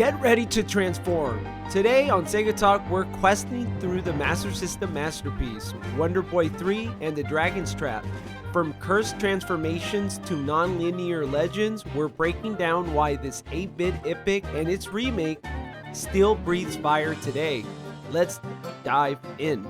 Get ready to transform. Today on Sega Talk, we're questing through the Master System masterpiece, Wonder Boy 3 and the Dragon's Trap. From cursed transformations to non-linear legends, we're breaking down why this 8-bit epic and its remake still breathes fire today. Let's dive in.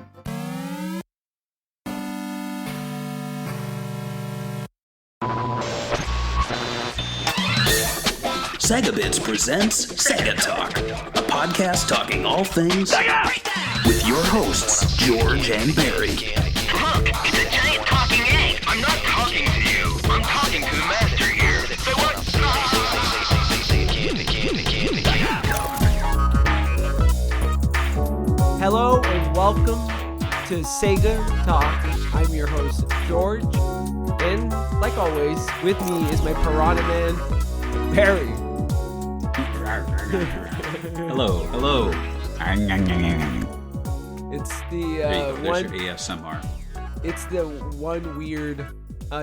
Sega Bits presents Sega Talk, a podcast talking all things Sega! With your hosts, George and Barry. Look, it's a giant talking egg. I'm not talking to you. I'm talking to the master here. So what? Hello and welcome to Sega Talk. I'm your host, George, and like always, with me is my piranha man, Barry. Hello. It's the There's your ASMR. It's the one weird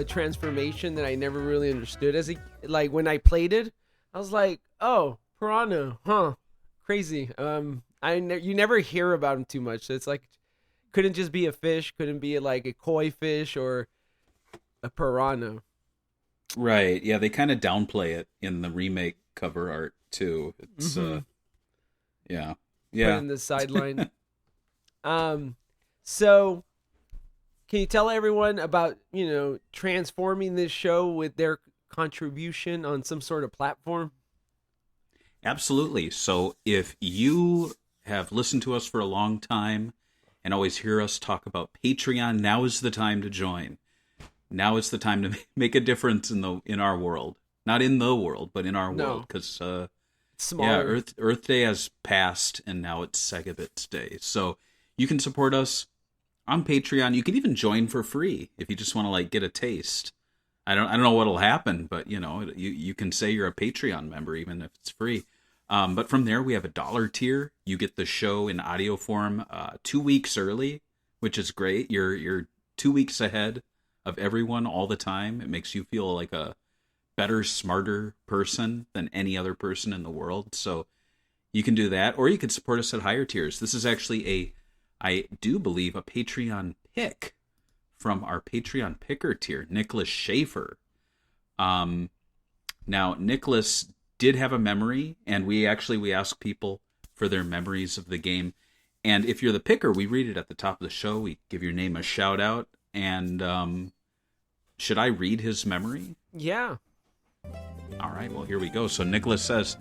transformation that I never really understood as when I played it. I was like, oh, piranha, huh? Crazy. You never hear about them too much. So it's like, couldn't just be a fish, couldn't be like a koi fish or a piranha. Right. Yeah, they kind of downplay it in the remake cover art too. It's yeah. Put in the sideline. So can you tell everyone about, transforming this show with their contribution on some sort of platform? Absolutely. So if you have listened to us for a long time and always hear us talk about Patreon, now is the time to join. Now is the time to make a difference in our world. Not in the world, but in our world. Because Earth Day has passed, and now it's Sega Bits Day. So you can support us on Patreon. You can even join for free if you just want to get a taste. I don't know what'll happen, but you can say you're a Patreon member even if it's free. But from there we have a $1 tier. You get the show in audio form 2 weeks early, which is great. You're 2 weeks ahead of everyone all the time. It makes you feel like a better, smarter person than any other person in the world. So you can do that, or you can support us at higher tiers. This is actually I do believe, a Patreon pick from our Patreon picker tier, Nicholas Schaefer. Now, Nicholas did have a memory, and we ask people for their memories of the game. And if you're the picker, we read it at the top of the show. We give your name a shout out. And should I read his memory? Yeah. All right, well, here we go. So Nicholas says,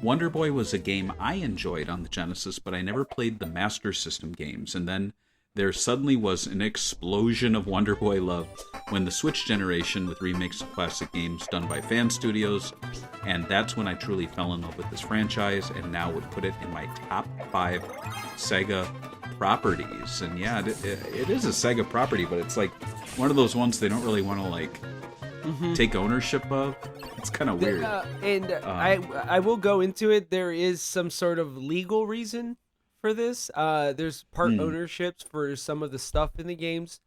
Wonder Boy was a game I enjoyed on the Genesis, but I never played the Master System games. And then there suddenly was an explosion of Wonder Boy love when the Switch generation with remakes of classic games done by fan studios. And that's when I truly fell in love with this franchise and now would put it in my top 5 Sega properties. And yeah, it is a Sega property, but it's like one of those ones they don't really want to take ownership of. It's kind of weird. I will go into it. There is some sort of legal reason for this. There's part ownerships for some of the stuff in the games.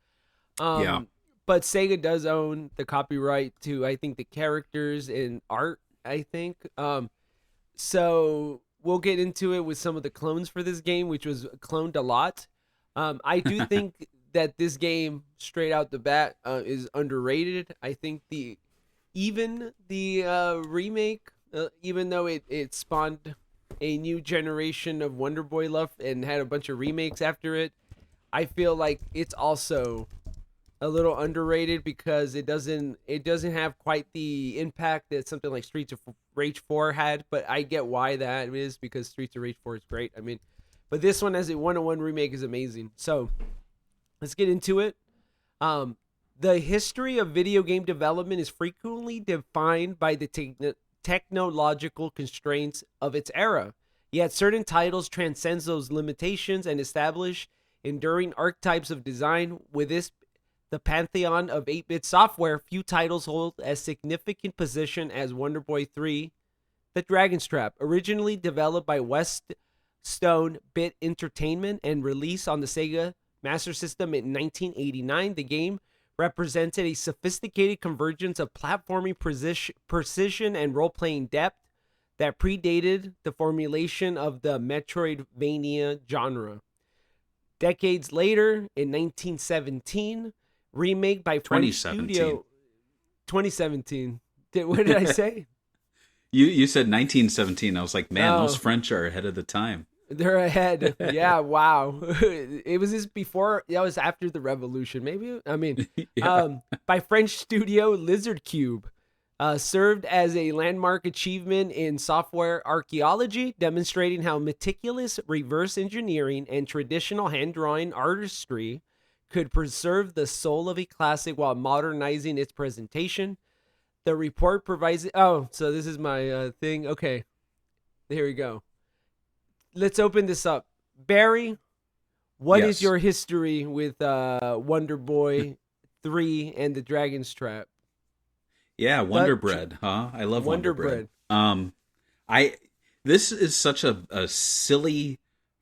But Sega does own the copyright to, I think, the characters and art, I think. So we'll get into it with some of the clones for this game, which was cloned a lot. I do think that this game, straight out the bat, is underrated. I think the remake, even though it spawned a new generation of Wonder Boy love and had a bunch of remakes after it, I feel like it's also a little underrated because it doesn't have quite the impact that something like Streets of Rage 4 had. But I get why that is, because Streets of Rage 4 is great. I mean, but this one as a 101 remake is amazing. So let's get into it. The history of video game development is frequently defined by the technological constraints of its era. Yet certain titles transcend those limitations and establish enduring archetypes of design. With the pantheon of 8-bit software, few titles hold a significant position as Wonder Boy 3, The Dragon's Trap. Originally developed by Westone Bit Entertainment and released on the Sega Master System in 1989, the game represented a sophisticated convergence of platforming precision and role-playing depth. that predated the formulation of the Metroidvania genre. Decades later, in 1917, remake by French 2017. studio. 2017. What did I say? You said 1917. I was like, man, those Oh. French are ahead of the time. They're ahead. Yeah, wow. It was this before, that was after the revolution, maybe? I mean, Yeah. by French studio Lizard Cube. Served as a landmark achievement in software archaeology, demonstrating how meticulous reverse engineering and traditional hand-drawing artistry could preserve the soul of a classic while modernizing its presentation. The report provides... Oh, so this is my thing. Okay, here we go. Let's open this up. Barry, what is Yes. your history with Wonder Boy 3 and the Dragon's Trap? Yeah, Wonder Bread, huh? I love Wonder Wonder Bread. This is such a silly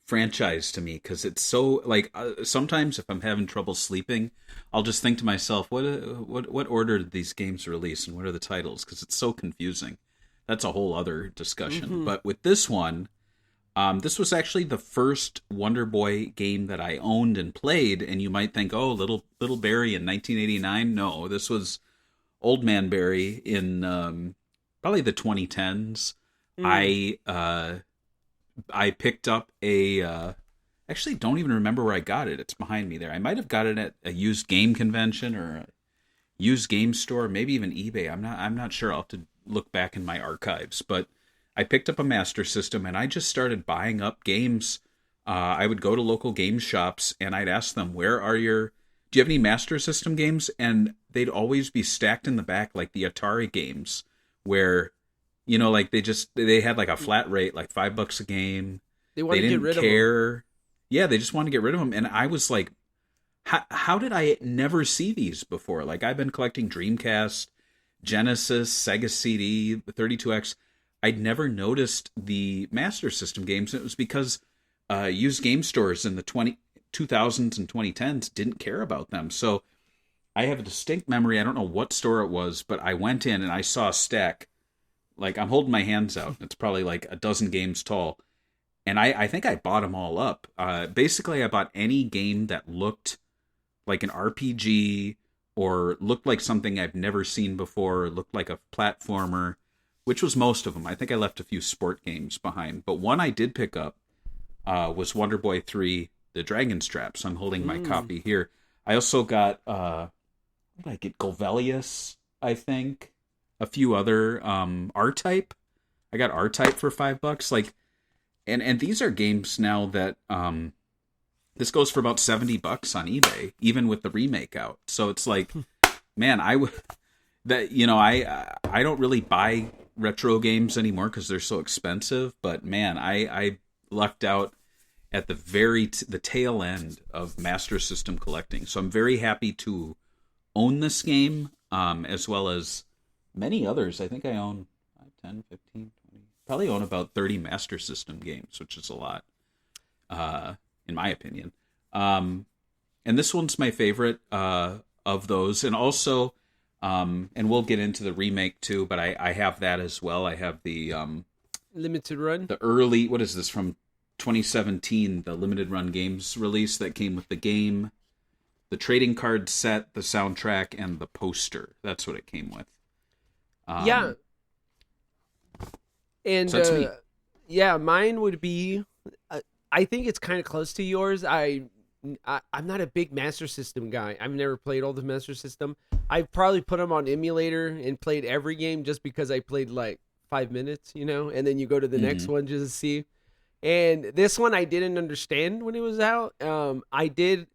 franchise to me because it's so like sometimes if I'm having trouble sleeping, I'll just think to myself, what order did these games release and what are the titles? Because it's so confusing. That's a whole other discussion. Mm-hmm. But with this one, this was actually the first Wonder Boy game that I owned and played. And you might think, oh, little Barry in 1989. No, this was Old Man Barry in probably the 2010s. I picked up a actually don't even remember where I got it. It's behind me there. I might have got it at a used game convention or a used game store, maybe even eBay. I'm not sure. I'll have to look back in my archives. But I picked up a Master System and I just started buying up games. I would go to local game shops and I'd ask them, do you have any Master System games? And they'd always be stacked in the back like the Atari games where, you know, like they had like a flat rate, like $5 a game. They want to didn't get rid care. of them. Yeah, they just wanted to get rid of them. And I was like, how did I never see these before? Like I've been collecting Dreamcast, Genesis, Sega CD, 32X. I'd never noticed the Master System games. And it was because used game stores in the 2000s and 2010s didn't care about them. So I have a distinct memory. I don't know what store it was, but I went in and I saw a stack. Like I'm holding my hands out. It's probably like a dozen games tall. And I think I bought them all up. Basically, I bought any game that looked like an RPG or looked like something I've never seen before, or looked like a platformer, which was most of them. I think I left a few sport games behind. But one I did pick up was Wonder Boy 3, The Dragon's Trap. So I'm holding my copy here. I also got, what did I get? Golvelius, I think. A few other R-Type. I got R-Type for $5. Like, and these are games now that this goes for about $70 on eBay, even with the remake out. So it's like, man, I don't really buy retro games anymore because they're so expensive. But man, I lucked out at the tail end of Master System collecting. So I'm very happy to own this game, as well as many others. I think I own 5, 10, 15, 20, probably own about 30 Master System games, which is a lot, in my opinion. And this one's my favorite of those. And also, and we'll get into the remake too, but I have that as well. I have the Limited run. the early, what is this, from 2017, the limited run games release that came with the game, the trading card set, the soundtrack, and the poster. That's what it came with. Yeah. And So that's me. yeah, mine would be. I think it's kind of close to yours. I'm not a big Master System guy. I've never played all the Master System. I probably put them on emulator and played every game just because I played like 5 minutes, you know, and then you go to the next one just to see. And this one I didn't understand when it was out. I did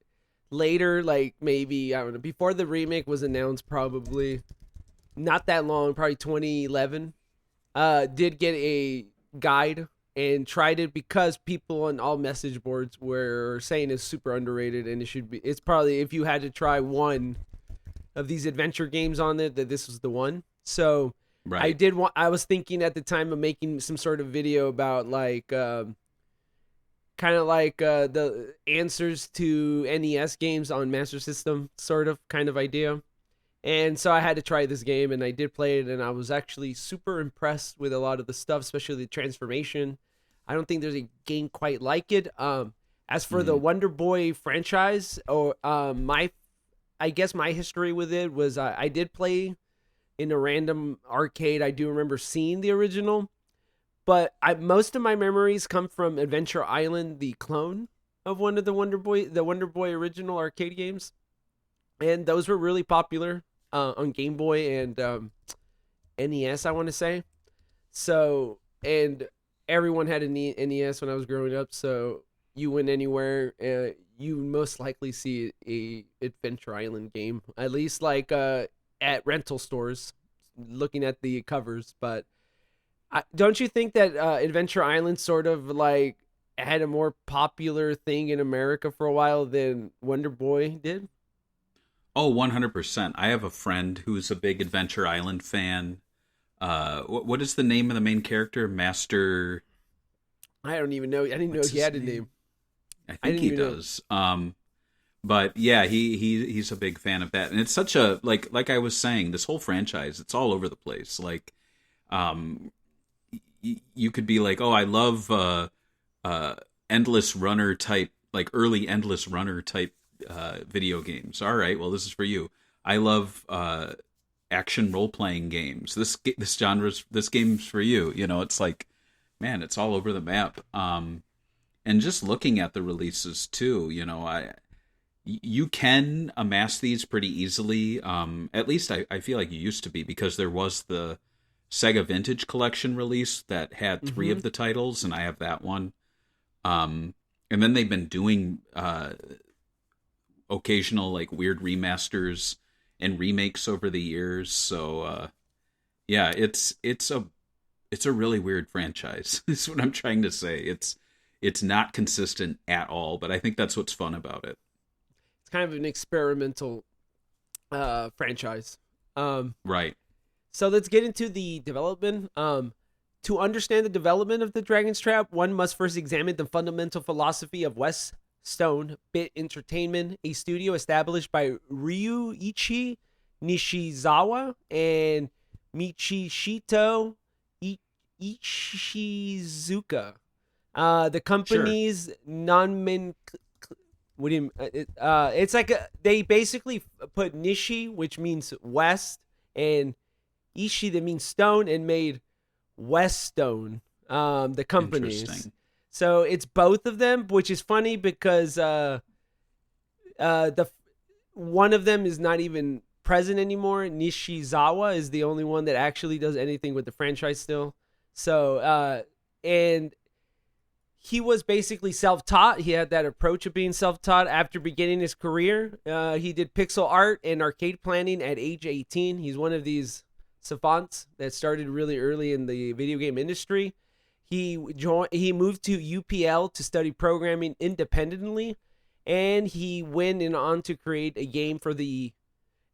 later, like maybe, I don't know, before the remake was announced, probably not that long, probably 2011. Did get a guide and tried it because people on all message boards were saying it's super underrated and it's probably, if you had to try one of these adventure games on it, that this was the one. So Right. I was thinking at the time of making some sort of video about like kind of like the answers to NES games on Master System sort of kind of idea. And so I had to try this game, and I did play it, and I was actually super impressed with a lot of the stuff, especially the transformation. I don't think there's a game quite like it. As for the Mm. Wonder Boy franchise, or I guess my history with it was I did play in a random arcade. I do remember seeing the original, but most of my memories come from Adventure Island, the clone of one of the Wonder Boy original arcade games, and those were really popular on Game Boy and NES, I want to say. So, and everyone had an NES when I was growing up. So you went anywhere, you most likely see a Adventure Island game, at least like at rental stores, looking at the covers. But don't you think that Adventure Island sort of like had a more popular thing in America for a while than Wonder Boy did? Oh, 100%. I have a friend who's a big Adventure Island fan. What is the name of the main character? Master. I don't even know. I didn't know What's he had a his name. I I think didn't he even know. does. But yeah, he's a big fan of that, and it's such a like I was saying, this whole franchise, it's all over the place. Like, um, you could be like, oh, I love endless runner type, like early endless runner type video games. All right, well, this is for you. I love action role playing games. This game's for you. You know, it's like, man, it's all over the map. And just looking at the releases too, you know, you can amass these pretty easily. At least I feel like you used to be, because there was the Sega Vintage Collection release that had 3 of the titles, and I have that one. And then they've been doing occasional like weird remasters and remakes over the years. So yeah, it's a really weird franchise. Is what I'm trying to say. It's not consistent at all, but I think that's what's fun about it. It's kind of an experimental franchise. Right. So let's get into the development. To understand the development of the Dragon's Trap, one must first examine the fundamental philosophy of West Stone Bit Entertainment, a studio established by Ryuichi Nishizawa and Michishito Ishizuka. The Sure. company's non-min. What do you? It's like they basically put Nishi, which means west, and Ishi, that means stone, and made West Stone. The companies. Interesting. So it's both of them, which is funny because the one of them is not even present anymore. Nishizawa is the only one that actually does anything with the franchise still. So and he was basically self-taught. He had that approach of being self-taught after beginning his career. He did pixel art and arcade planning at age 18. He's one of these savants that started really early in the video game industry. He moved to UPL to study programming independently, and he went on to create a game for the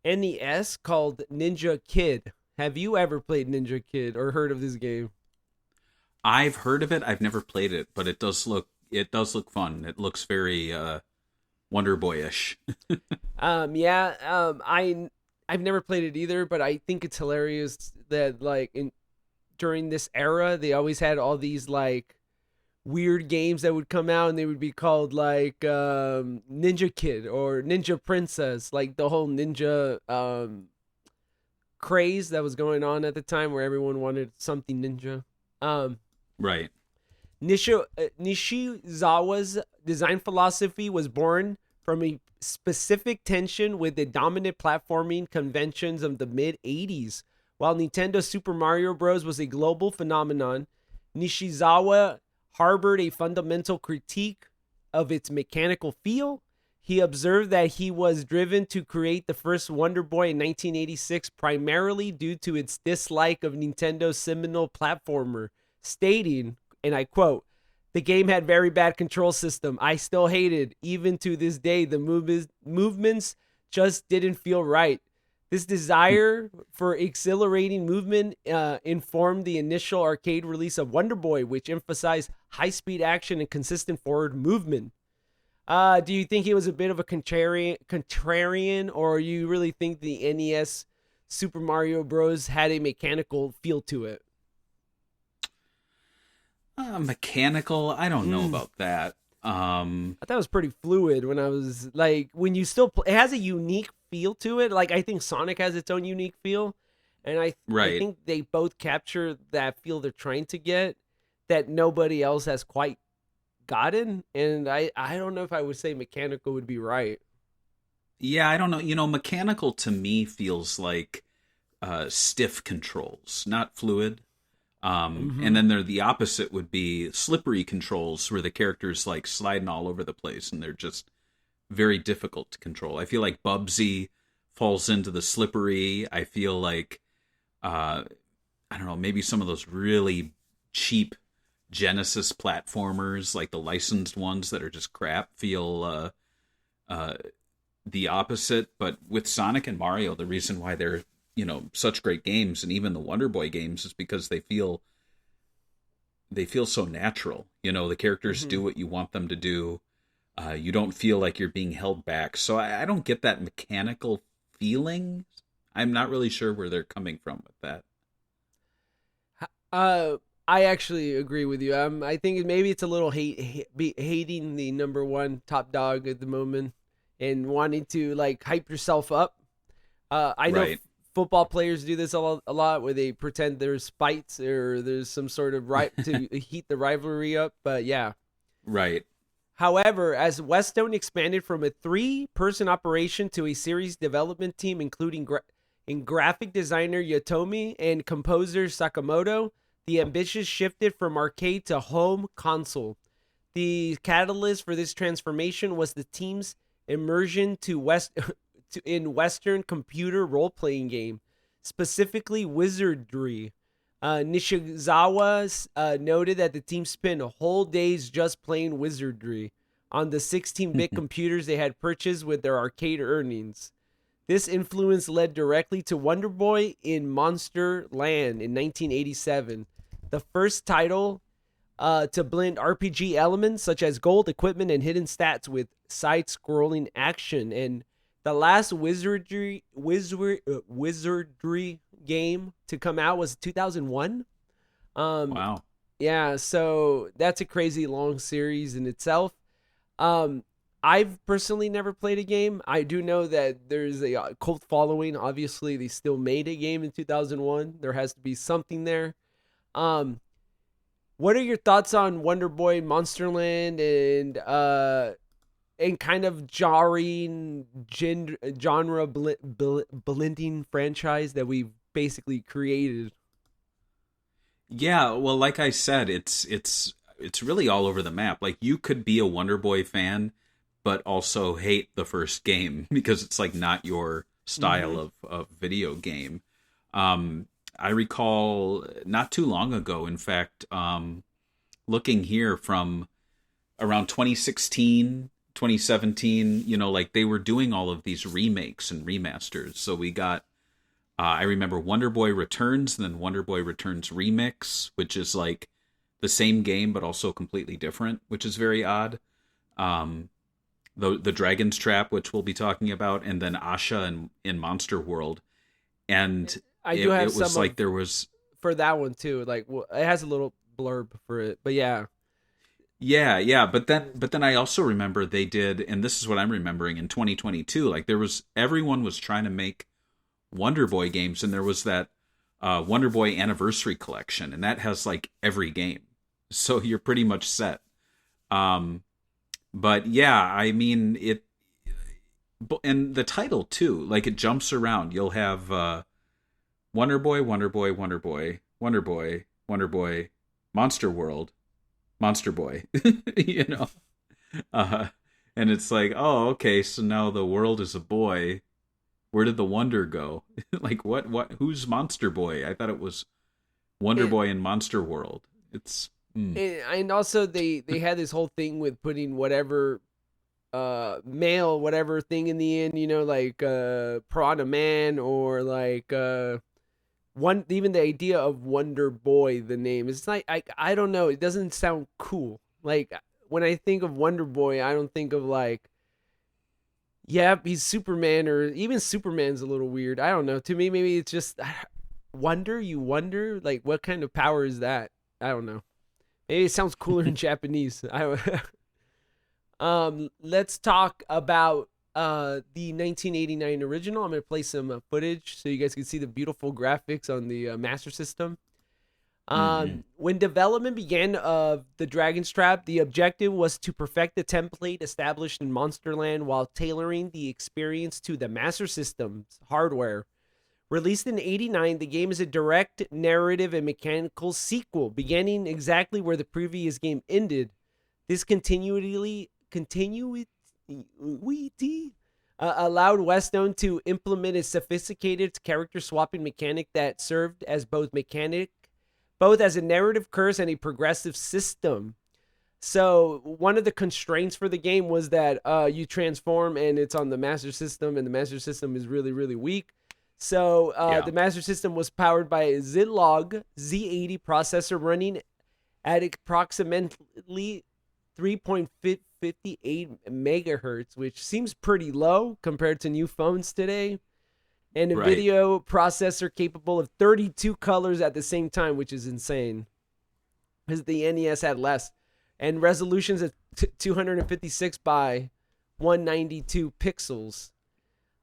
NES called Ninja Kid. Have you ever played Ninja Kid or heard of this game? I've heard of it. I've never played it, but it does look fun. It looks very Wonder Boyish. I've never played it either, but I think it's hilarious that during this era they always had all these like weird games that would come out, and they would be called like Ninja Kid or Ninja Princess, like the whole ninja craze that was going on at the time where everyone wanted something ninja. Um, Right. Nishizawa's design philosophy was born from a specific tension with the dominant platforming conventions of the mid 80s. While Nintendo Super Mario Bros. Was a global phenomenon, Nishizawa harbored a fundamental critique of its mechanical feel. He observed that he was driven to create the first Wonder Boy in 1986 primarily due to its dislike of Nintendo's seminal platformer, stating, and I quote, "The game had very bad control system. I still hated. Even to this day, the movements just didn't feel right. This desire for exhilarating movement informed the initial arcade release of Wonder Boy, which emphasized high-speed action and consistent forward movement." Do you think he was a bit of a contrarian, or you really think the NES Super Mario Bros. Had a mechanical feel to it? Mechanical, I don't know about that. I thought it was pretty fluid when I was like, when you still it has a unique feel to it. Like I think Sonic has its own unique feel, and I Right. think they both capture that feel they're trying to get that nobody else has quite gotten. And I don't know if I would say mechanical would be right. Yeah, I don't know. Mechanical to me feels like stiff controls, not fluid. And then the opposite would be slippery controls, where the character's like sliding all over the place and they're just very difficult to control. I feel like Bubsy falls into the slippery. I feel like I don't know, maybe some of those really cheap Genesis platformers, like the licensed ones that are just crap, feel the opposite. But with Sonic and Mario, the reason why they're such great games, and even the Wonder Boy games, is because they feel so natural. The characters do what you want them to do. You don't feel like you're being held back. So I don't get that mechanical feeling. I'm not really sure where they're coming from with that. I actually agree with you. I think maybe it's a little hating the number one top dog at the moment and wanting to like hype yourself up. I know Right. football players do this a lot where they pretend there's fights or there's some sort of right to heat the rivalry up. But yeah. Right. However, as Westone expanded from a 3-person operation to a series development team, including graphic designer Yotomi and composer Sakamoto, the ambitions shifted from arcade to home console. The catalyst for this transformation was the team's immersion in Western computer role-playing game, specifically Wizardry. Nishizawa noted that the team spent whole days just playing Wizardry on the 16-bit computers they had purchased with their arcade earnings. This influence led directly to Wonder Boy in Monster Land in 1987, the first title to blend RPG elements such as gold, equipment, and hidden stats with side-scrolling action. And the last wizardry game to come out was 2001. Wow. Yeah, so that's a crazy long series in itself. I've personally never played a game. I do know that there's a cult following. Obviously, they still made a game in 2001. There has to be something there. What are your thoughts on Wonder Boy, Monsterland, and kind of jarring genre blending franchise that we've basically created? Yeah, well, like I said, it's really all over the map. Like, you could be a Wonder Boy fan, but also hate the first game because it's like not your style of video game. I recall not too long ago, in fact, looking here from around 2016, 2017, like they were doing all of these remakes and remasters. So we got, I remember Wonder Boy Returns and then Wonder Boy Returns Remix, which is like the same game, but also completely different, which is very odd. The Dragon's Trap, which we'll be talking about, and then Asha in Monster World. And I do have it was some like there was for that one too. Like, well, it has a little blurb for it, but yeah. yeah, but then I also remember they did, and this is what I'm remembering in 2022. Like everyone was trying to make Wonder Boy games, and there was that Wonder Boy Anniversary Collection, and that has like every game, so you're pretty much set. But yeah, I mean it, and the title too. Like it jumps around. You'll have Wonder Boy, Wonder Boy, Wonder Boy, Wonder Boy, Wonder Boy, Monster World, Monster Boy. And it's like, oh, okay, so now the world is a boy. Where did the wonder go? Like, what? Who's Monster Boy? I thought it was Wonder Boy in Monster World. It's And also they had this whole thing with putting whatever male whatever thing in the end, like Piranha Man, or like one, even the idea of Wonder Boy, the name, it's like I don't know, it doesn't sound cool. Like when I think of Wonder Boy, I don't think of like, yeah, he's Superman, or even Superman's a little weird. I don't know. To me, maybe it's just wonder. You wonder, like, what kind of power is that? I don't know. Maybe it sounds cooler in Japanese. Let's talk about the 1989 original. I'm gonna play some footage so you guys can see the beautiful graphics on the Master System. When development began of the Dragon's Trap, the objective was to perfect the template established in Monsterland while tailoring the experience to the Master System's hardware. Released in '89, the game is a direct narrative and mechanical sequel, beginning exactly where the previous game ended. This continuity allowed Westone to implement a sophisticated character swapping mechanic that served as both as a narrative curse and a progressive system. So one of the constraints for the game was that you transform and it's on the Master System, and the Master System is really, really weak. So the Master System was powered by a Zilog Z80 processor running at approximately 3.58 megahertz, which seems pretty low compared to new phones today. And a video processor capable of 32 colors at the same time, which is insane, because the NES had less. And resolutions of 256 by 192 pixels.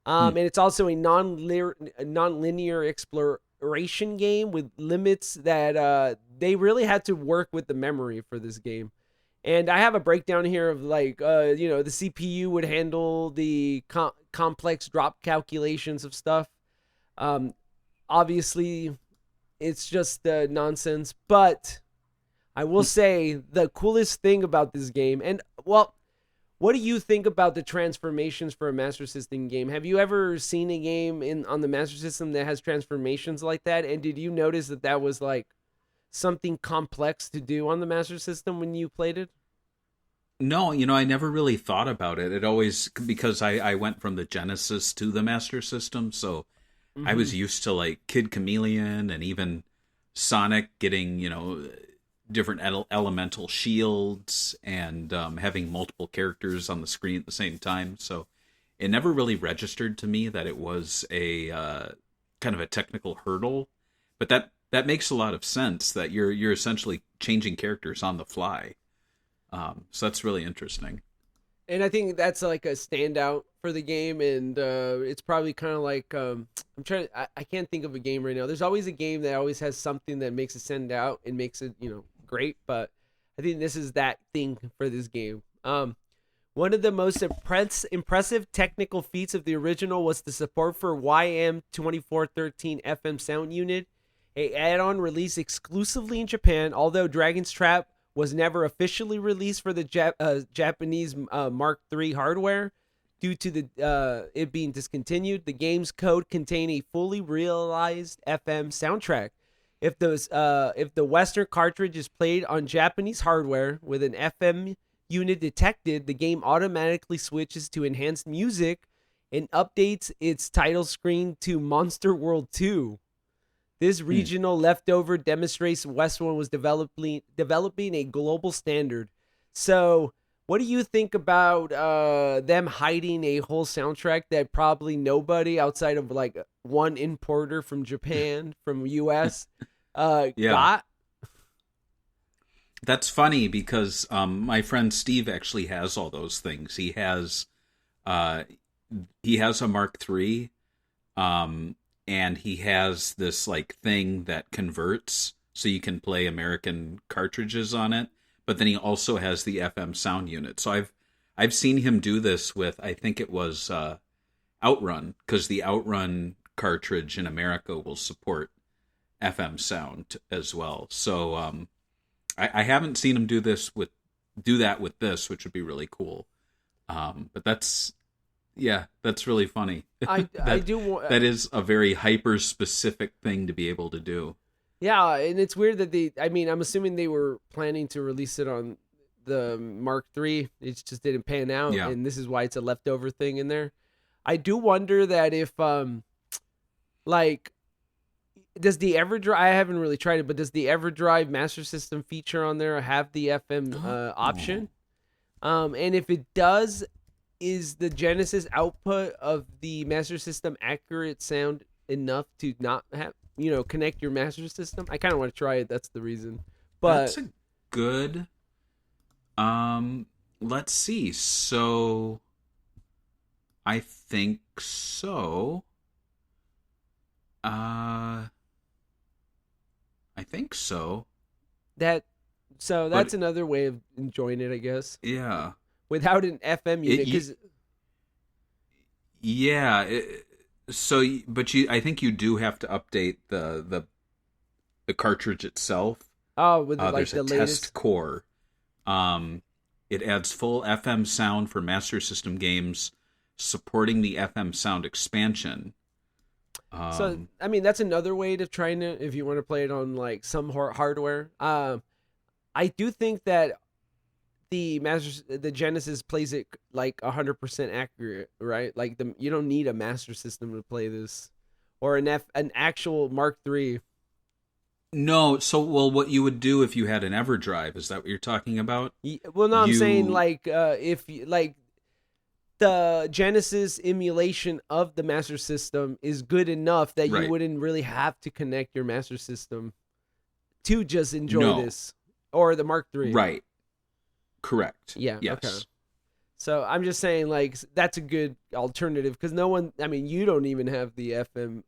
And it's also a non-linear exploration game with limits that they really had to work with the memory for this game. And I have a breakdown here of like, the CPU would handle the complex drop calculations of stuff. Obviously, it's just nonsense. But I will say the coolest thing about this game, and well, what do you think about the transformations for a Master System game? Have you ever seen a game on the Master System that has transformations like that? And did you notice that was like something complex to do on the Master System when you played it? No, I never really thought about it. It always, because I went from the Genesis to the Master System, so I was used to like Kid Chameleon and even Sonic getting, different elemental shields and having multiple characters on the screen at the same time. So it never really registered to me that it was a kind of a technical hurdle. But that makes a lot of sense, that you're essentially changing characters on the fly. So that's really interesting. And I think that's like a standout for the game, and it's probably kind of like I can't think of a game right now. There's always a game that always has something that makes it stand out and makes it great, but I think this is that thing for this game. One of the most impressive technical feats of the original was the support for YM2413 FM sound unit, a add-on released exclusively in Japan, although Dragon's Trap was never officially released for the Japanese Mark III hardware due to it being discontinued. The game's code contained a fully realized FM soundtrack. If the Western cartridge is played on Japanese hardware with an FM unit detected, the game automatically switches to enhanced music and updates its title screen to Monster World 2. This regional leftover demonstrates Westwood was developing a global standard. So, what do you think about them hiding a whole soundtrack that probably nobody outside of like one importer from Japan, from US, got? That's funny because my friend Steve actually has all those things. He has a Mark III. And he has this like thing that converts so you can play American cartridges on it, but then he also has the FM sound unit. So I've seen him do this with, I think it was Outrun, because the Outrun cartridge in America will support FM sound as well. So I haven't seen him do that with this, which would be really cool. But that's really funny. That is a very hyper specific thing to be able to do. Yeah, and it's weird that I'm assuming they were planning to release it on the Mark III. It just didn't pan out, and this is why it's a leftover thing in there. I do wonder that if, does the EverDrive, I haven't really tried it, but does the EverDrive Master System feature on there have the FM option? And if it does, is the Genesis output of the Master System accurate sound enough to not have, connect your Master System? I kind of want to try it. That's the reason. But That's a good. Let's see. So, I think so. I think so. that's another way of enjoying it, I guess. Yeah. Without an FM unit, because yeah. I think you do have to update the cartridge itself. with like There's the a latest test core. It adds full FM sound for Master System games, supporting the FM sound expansion. So I mean, that's another way to try it if you want to play it on like some hardware. I do think that the Genesis plays it like 100% accurate, right? Like you don't need a Master System to play this, or an actual Mark III. No, what you would do if you had an EverDrive? Is that what you're talking about? Well, no, I'm saying like if like the Genesis emulation of the Master System is good enough that you wouldn't really have to connect your Master System to just enjoy this, or the Mark III. Right. Correct. Yeah. Yes. Okay. So I'm just saying, like, that's a good alternative because no one. I mean, you don't even have the FM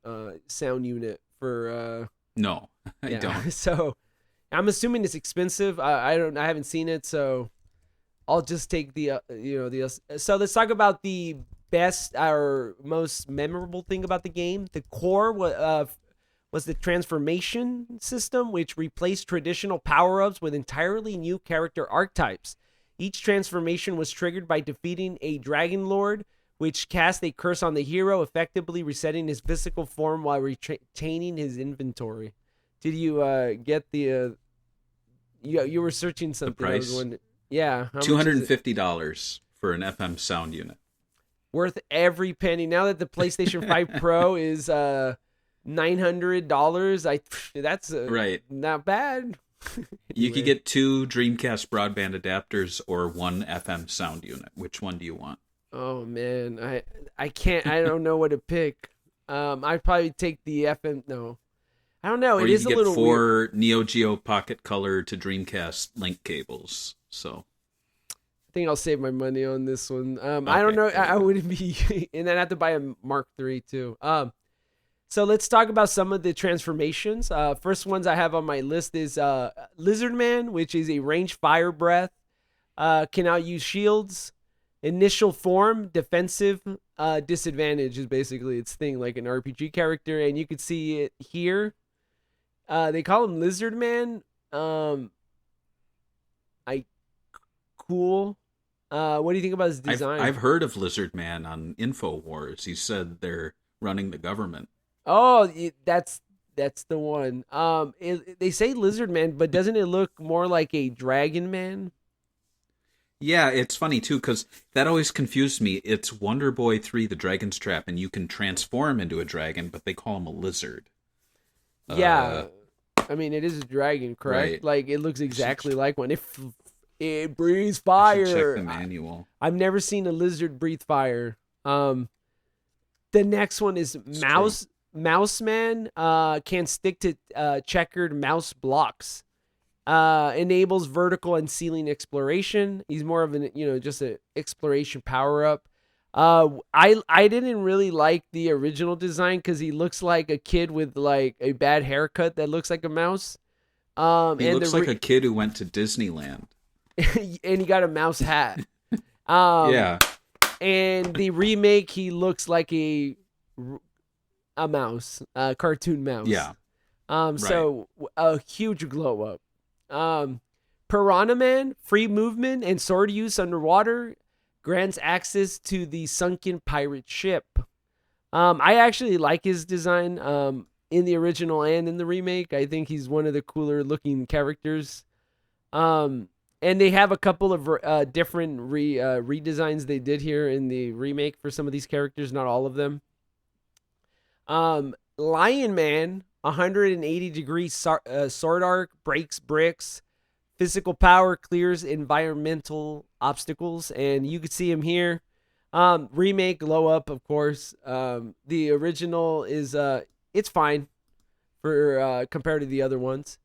sound unit for. No, I don't. So I'm assuming it's expensive. I haven't seen it, so I'll just take the So let's talk about the best or most memorable thing about the game. The core was the transformation system, which replaced traditional power-ups with entirely new character archetypes. Each transformation was triggered by defeating a Dragon Lord, which cast a curse on the hero, effectively resetting his physical form while retaining his inventory. Did you get the? You were searching something. The price? Yeah, $250 for an FM sound unit. Worth every penny. Now that the PlayStation 5 Pro is $900, that's not bad. You could get 2 Dreamcast broadband adapters or 1 FM sound unit. Which one do you want? Oh man, I can't. I don't know what to pick. I'd probably take the FM. No, I don't know. Or it you is could a get little 4 weird. Neo Geo Pocket Color to Dreamcast link cables. So I think I'll save my money on this one. I Okay, don't know. I wouldn't be, and then I have to buy a Mark III too. So let's talk about some of the transformations. First ones I have on my list is Lizard Man, which is a ranged fire breath. Can now use shields. Initial form, defensive, disadvantage is basically its thing, like an RPG character, and you can see it here. They call him Lizard Man. Cool. What do you think about his design? I've heard of Lizard Man on InfoWars. He said they're running the government. Oh, that's the one. They say Lizard Man, but doesn't it look more like a Dragon Man? Yeah, it's funny too because that always confused me. It's Wonder Boy 3: The Dragon's Trap, and you can transform into a dragon, but they call him a lizard. Yeah, I mean it is a dragon, correct? Right. Like it looks exactly like one. It breathes fire. Check the manual. I've never seen a lizard breathe fire. The next one is Mouse Man. Can stick to checkered mouse blocks. Enables vertical and ceiling exploration. He's more of an just an exploration power up. I didn't really like the original design because he looks like a kid with like a bad haircut that looks like a mouse. He looks like a kid who went to Disneyland. And he got a mouse hat. Yeah. And the remake, he looks like a mouse, a cartoon mouse. Yeah. So a huge glow up. Piranha Man, free movement and sword use underwater, grants access to the sunken pirate ship. I actually like his design in the original and in the remake. I think he's one of the cooler looking characters. And they have a couple of different redesigns they did here in the remake for some of these characters, not all of them. Lion Man, 180-degree sword arc, breaks bricks, Physical power clears environmental obstacles, and you could see him here. Remake, low up, of course. The original is it's fine for compared to the other ones.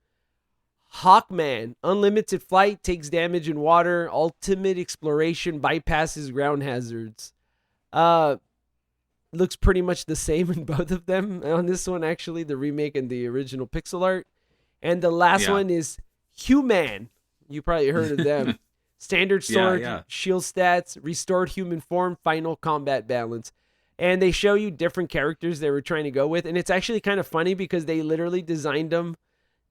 Hawkman, unlimited flight, takes damage in water, ultimate exploration, bypasses ground hazards. Looks pretty much the same in both of them. On this one, actually, the remake and the original pixel art. And the last one is Human. You probably heard of them. Standard sword, shield stats, restored human form, final combat balance. And they show you different characters they were trying to go with. And it's actually kind of funny because they literally designed them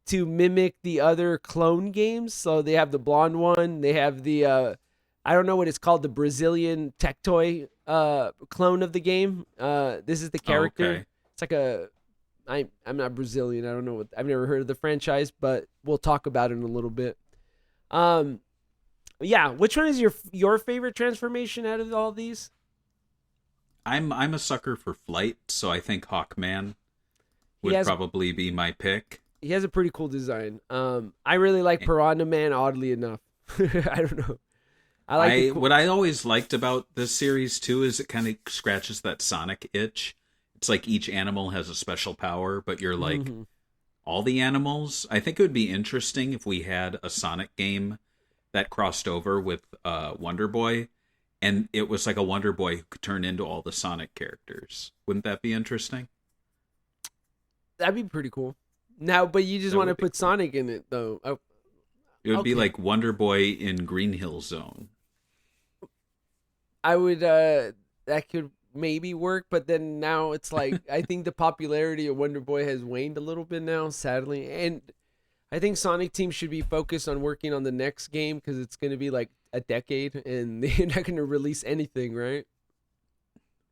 to mimic the other clone games. So they have the blonde one. They have the, I don't know what it's called, the Brazilian tech toy clone of the game. This is the character. Okay. It's like I'm not Brazilian. I don't know I've never heard of the franchise, but we'll talk about it in a little bit. Yeah. Which one is your favorite transformation out of all these? I'm a sucker for flight, so I think Hawkman would probably be my pick. He has a pretty cool design. I really like Piranha Man, oddly enough. I don't know. What I always liked about this series too is it kind of scratches that Sonic itch. It's like each animal has a special power, but you're like all the animals. I think it would be interesting if we had a Sonic game that crossed over with Wonder Boy, and it was like a Wonder Boy who could turn into all the Sonic characters. Wouldn't that be interesting? That'd be pretty cool. Now, but you just want to put Sonic in it, though. Oh, it would be like Wonder Boy in Green Hill Zone. I would, that could maybe work, but then now it's like, I think the popularity of Wonder Boy has waned a little bit now, sadly. And I think Sonic Team should be focused on working on the next game because it's going to be like a decade and they're not going to release anything, right?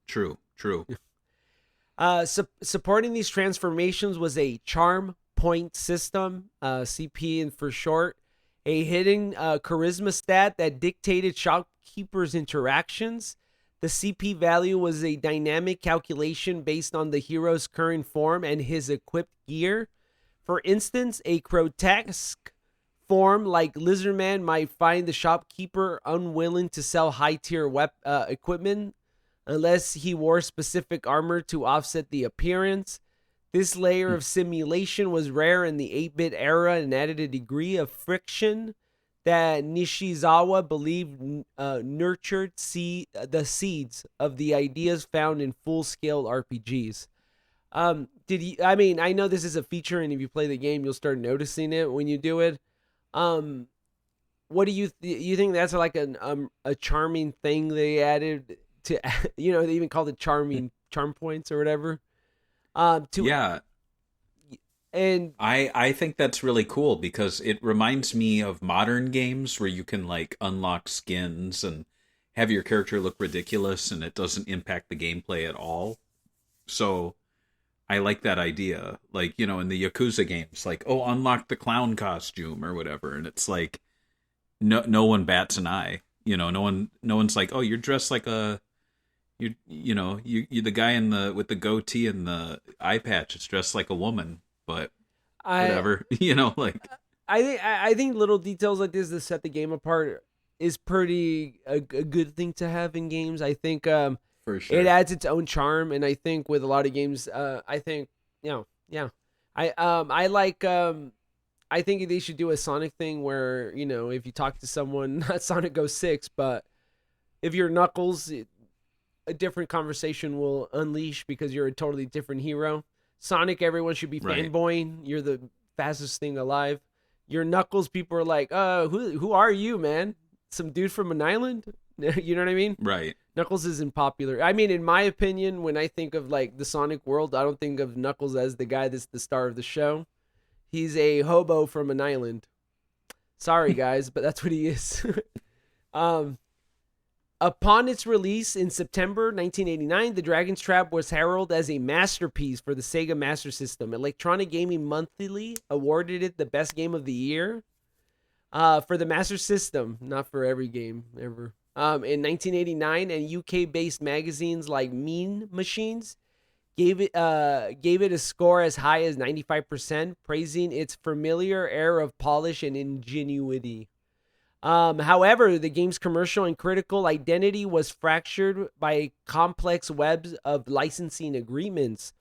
True. Supporting these transformations was a charm point system, CP and for short, a hidden charisma stat that dictated shopkeepers' interactions. The CP value was a dynamic calculation based on the hero's current form and his equipped gear. For instance, a grotesque form like Lizardman might find the shopkeeper unwilling to sell high-tier equipment unless he wore specific armor to offset the appearance. This layer of simulation was rare in the 8-bit era and added a degree of friction that Nishizawa believed nurtured the seeds of the ideas found in full-scale RPGs. I know this is a feature, and if you play the game, you'll start noticing it when you do it. What do you you think that's like a charming thing they added to? They even called it charm points or whatever. And I think that's really cool because it reminds me of modern games where you can like unlock skins and have your character look ridiculous and it doesn't impact the gameplay at all. So I like that idea. Like, in the Yakuza games, like, unlock the clown costume or whatever. And it's like, no one bats an eye. No one's like, oh, you're dressed like you're the guy with the goatee and the eye patch is dressed like a woman, but whatever. I think little details like this that set the game apart is pretty a good thing to have in games. I think for sure it adds its own charm, and I think with a lot of games, I think I think they should do a Sonic thing where if you talk to someone, not Sonic 06, but if you're Knuckles, a different conversation will unleash because you're a totally different hero. Sonic, everyone should be fanboying. You're the fastest thing alive. You're Knuckles, people are like, who are you, man? Some dude from an island? You know what I mean? Right. Knuckles isn't popular. I mean, in my opinion, when I think of like the Sonic world, I don't think of Knuckles as the guy that's the star of the show. He's a hobo from an island. Sorry, guys, but that's what he is. Upon its release in September 1989, The Dragon's Trap was heralded as a masterpiece for the Sega Master System. Electronic Gaming Monthly awarded it the best game of the year for the Master System, not for every game ever. In 1989, and UK-based magazines like Mean Machines gave it a score as high as 95%, praising its familiar air of polish and ingenuity. However, the game's commercial and critical identity was fractured by a complex web of licensing agreements.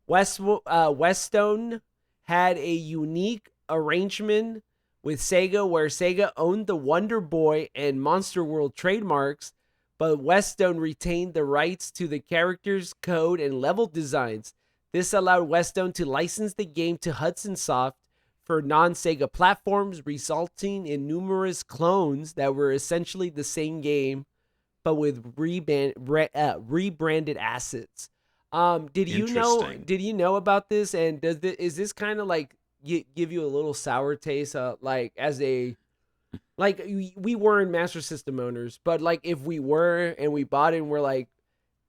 Westone had a unique arrangement with Sega where Sega owned the Wonder Boy and Monster World trademarks, but Westone retained the rights to the characters, code, and level designs. This allowed Westone to license the game to Hudson Soft for non-Sega platforms, resulting in numerous clones that were essentially the same game, but with rebranded assets. Did you know about this? And is this kind of like give you a little sour taste? Like as a like we weren't Master System owners, but like if we were and we bought it and we're like,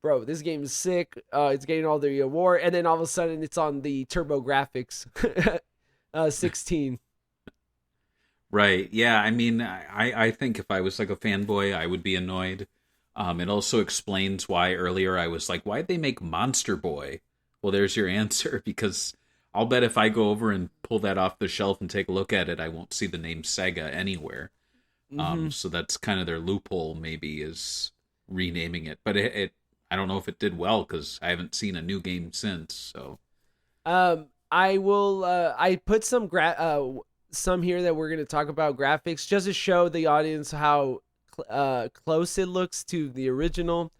bro, this game is sick. It's getting all the award, and then all of a sudden it's on the Turbo Graphics 16. Right. Yeah. I mean, I think if I was like a fanboy, I would be annoyed. It also explains why earlier I was like, why'd they make Monster Boy? Well, there's your answer, because I'll bet if I go over and pull that off the shelf and take a look at it, I won't see the name Sega anywhere. So that's kind of their loophole, maybe, is renaming it. But it I don't know if it did well, because I haven't seen a new game since. So, I will. I put some here that we're going to talk about graphics just to show the audience how close it looks to the original.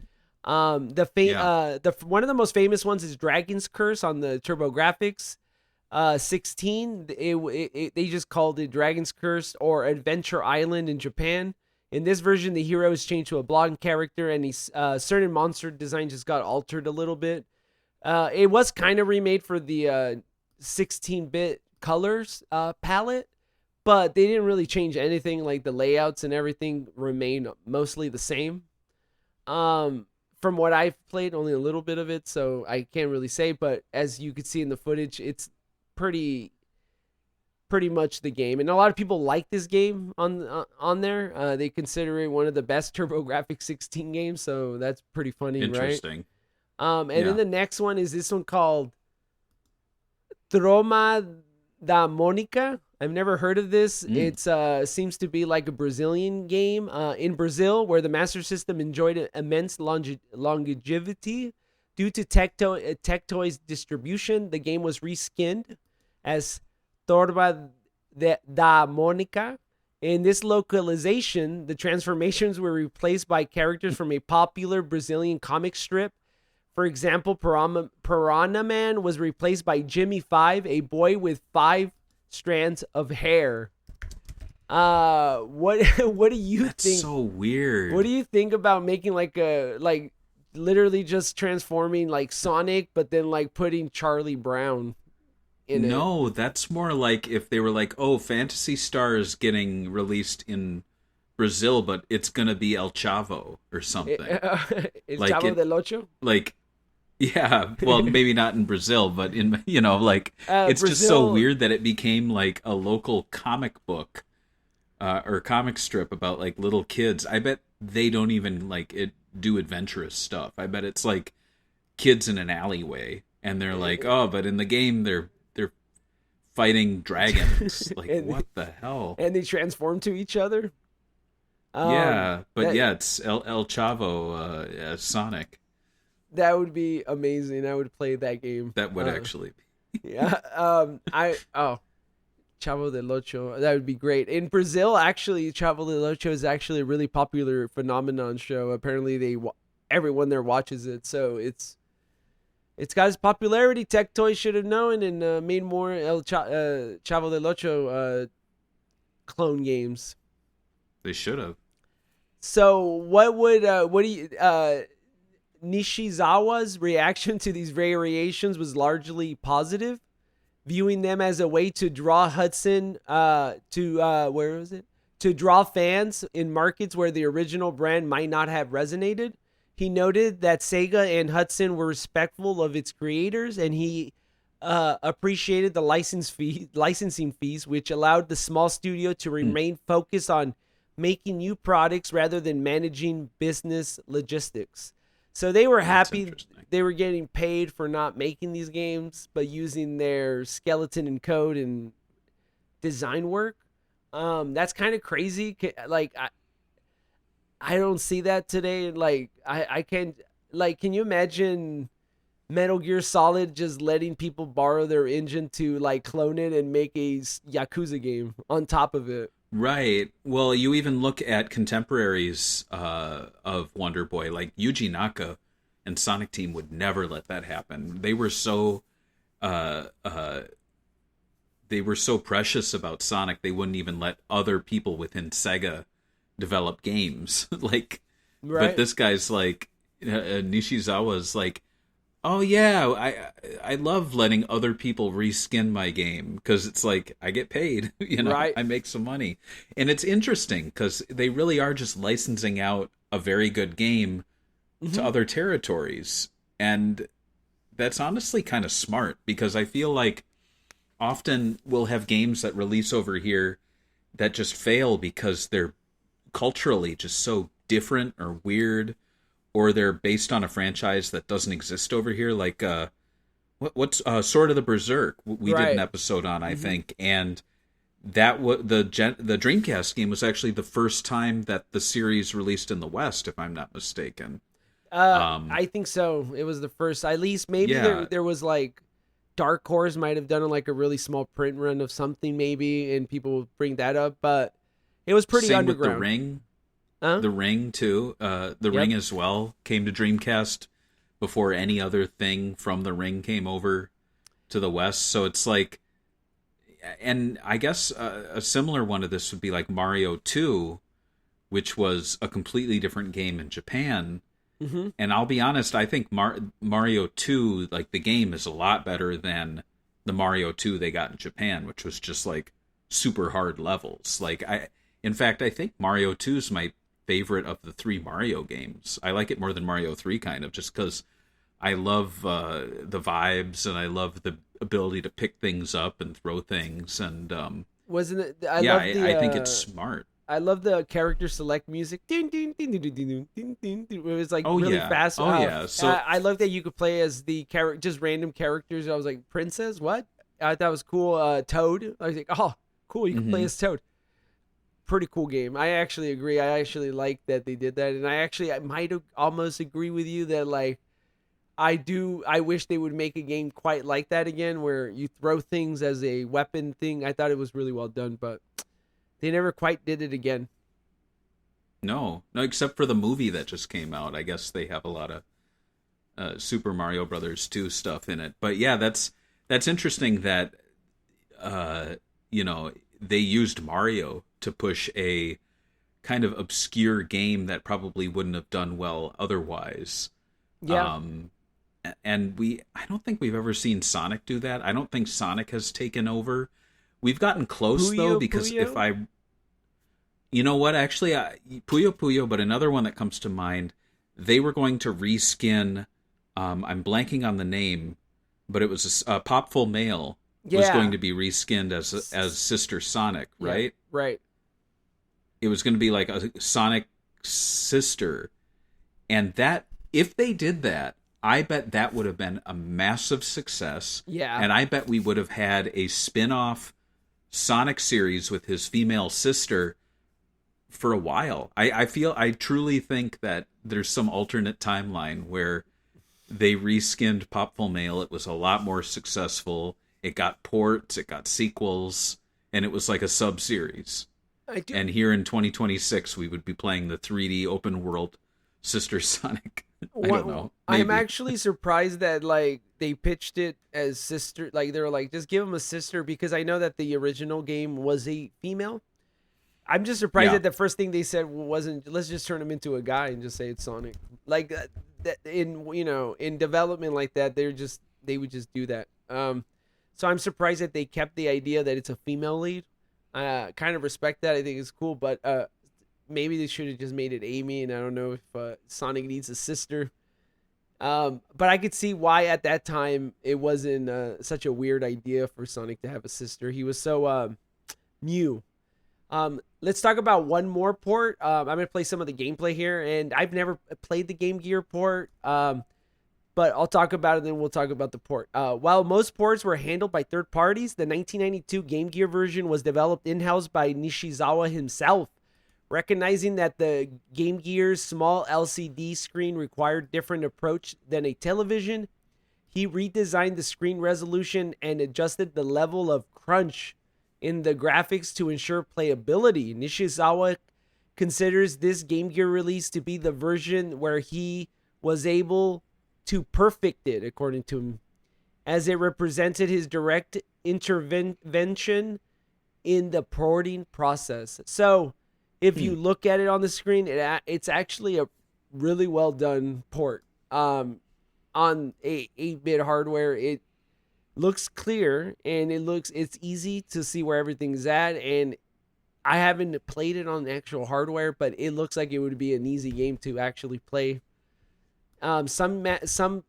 One of the most famous ones is Dragon's Curse on the TurboGrafx 16. They just called it Dragon's Curse or Adventure Island in Japan. In this version, the hero is changed to a blonde character, and certain monster design just got altered a little bit. It was kind of remade for the 16-bit colors palette, but they didn't really change anything. Like the layouts and everything remain mostly the same. From what I've played, only a little bit of it, so I can't really say. But as you could see in the footage, it's pretty much the game, and a lot of people like this game on there. They consider it one of the best TurboGrafx 16 games, so that's pretty funny. Interesting. Right? Then the next one is this one called Troma da Monica. I've never heard of this. It's seems to be like a Brazilian game in Brazil, where the Master System enjoyed immense longevity due to Tectoy's distribution. The game was reskinned as Torba da Monica. In this localization, the transformations were replaced by characters from a popular Brazilian comic strip. For example, Piranha Man was replaced by Jimmy 5, a boy with 5 strands of hair. What do you think? That's so weird. What do you think about making literally just transforming like Sonic, but then like putting Charlie Brown in it? No, that's more like if they were like, oh, Phantasy Star is getting released in Brazil, but it's gonna be El Chavo or something. El Chavo del Ocho? Like, yeah, well, maybe not in Brazil, but in, it's Brazil, just so weird that it became like a local comic book or comic strip about like little kids. I bet they don't even do adventurous stuff. I bet it's like kids in an alleyway, and they're like, oh, but in the game they're fighting dragons. Like, what the hell? And they transform to each other. It's El Chavo Sonic. That would be amazing. I would play that game. That would actually be. Yeah. Chavo del Ocho. That would be great. In Brazil, actually, Chavo del Ocho is actually a really popular phenomenon show. Apparently, everyone there watches it. So it's got its popularity. Tectoy should have known and made more Chavo del Ocho clone games. They should have. So what do you Nishizawa's reaction to these variations was largely positive, viewing them as a way to draw Hudson to draw fans in markets where the original brand might not have resonated. He noted that Sega and Hudson were respectful of its creators, and he appreciated the licensing fees, which allowed the small studio to remain focused on making new products rather than managing business logistics. So they were That's happy interesting. they were getting paid for not making these games, but using their skeleton and code and design work. That's kind of crazy. Like I don't see that today. Like I can like can you imagine Metal Gear Solid just letting people borrow their engine to like clone it and make a Yakuza game on top of it? Right. Well, you even look at contemporaries of Wonder Boy, like Yuji Naka and Sonic Team would never let that happen. Uh, uh, they were so precious about Sonic, they wouldn't even let other people within Sega develop games. Like, Right. but this guy's like Nishizawa's like, oh yeah, I love letting other people reskin my game because it's like I get paid, Right. I make some money, and it's interesting because they really are just licensing out a very good game to other territories, and that's honestly kind of smart because I feel like often we'll have games that release over here that just fail because they're culturally just so different or weird, or they're based on a franchise that doesn't exist over here. Like what's Sword of the Berserk? We did an Right. episode on, I think, and that the Dreamcast game was actually the first time that the series released in the West, if I'm not mistaken. I think so. It was the first. At least maybe Yeah. there was like Dark Horse might have done like a really small print run of something maybe, and people will bring that up. But it was pretty Same underground. with the Ring. Huh? The Ring too. The Yep. Ring as well came to Dreamcast before any other thing from the Ring came over to the West. So it's like, and I guess a similar one of this would be like Mario 2, which was a completely different game in Japan. Mm-hmm. And I'll be honest, I think Mario 2, like the game, is a lot better than the Mario 2 they got in Japan, which was just like super hard levels. In fact, I think Mario 2 is my favorite of the three Mario games. I like it more than Mario 3, kind of, just because I love the vibes and I love the ability to pick things up and throw things. And Wasn't it? I think it's smart. I love the character select music. Ding, ding, ding, ding, ding, ding, ding, ding, ding. It was like Oh, really yeah. fast. Oh, yeah. So- I love that you could play as the just random characters. I was like, Princess, what? I thought it was cool. Toad. I was like, oh, cool. You can play as Toad. Pretty cool game. I actually agree. I actually like that they did that, and I might almost agree with you that like I wish they would make a game quite like that again, where you throw things as a weapon thing. I thought it was really well done, but they never quite did it again. No, except for the movie that just came out. I guess they have a lot of Super Mario Brothers 2 stuff in it. But yeah, that's interesting that they used Mario to push a kind of obscure game that probably wouldn't have done well otherwise. Yeah. And I don't think we've ever seen Sonic do that. I don't think Sonic has taken over. We've gotten close though, because Puyo? you know what, actually, Puyo Puyo, but another one that comes to mind, they were going to reskin, I'm blanking on the name, but it was a Popful Male was going to be reskinned as Sister Sonic, right? Yeah, right. It was going to be like a Sonic sister. And that, if they did that, I bet that would have been a massive success. Yeah. And I bet we would have had a spin-off Sonic series with his female sister for a while. I truly think that there's some alternate timeline where they reskinned Popful Male. It was a lot more successful. It got ports, it got sequels, and it was like a sub-series. And here in 2026, we would be playing the 3D open world Sister Sonic. I don't know. I'm Maybe. actually surprised that like they pitched it as sister. Like they were like, just give him a sister, because I know that the original game was a female. I'm just surprised Yeah. that the first thing they said wasn't, let's just turn him into a guy and just say it's Sonic. Like that in development like that, they would just do that. So I'm surprised that they kept the idea that it's a female lead. Kind of respect that. I think it's cool, but maybe they should have just made it Amy, and I don't know if Sonic needs a sister. But I could see why at that time it wasn't such a weird idea for Sonic to have a sister. He was so new. let's talk about one more port. I'm gonna play some of the gameplay here, and I've never played the Game Gear port. But I'll talk about it, then we'll talk about the port. While most ports were handled by third parties, the 1992 Game Gear version was developed in-house by Nishizawa himself. Recognizing that the Game Gear's small LCD screen required different approach than a television, he redesigned the screen resolution and adjusted the level of crunch in the graphics to ensure playability. Nishizawa considers this Game Gear release to be the version where he was able to perfect it, according to him, as it represented his direct intervention in the porting process. So, if you look at it on the screen, it's actually a really well done port. On a 8-bit hardware, it looks clear and it's easy to see where everything's at. And I haven't played it on the actual hardware, but it looks like it would be an easy game to actually play. Some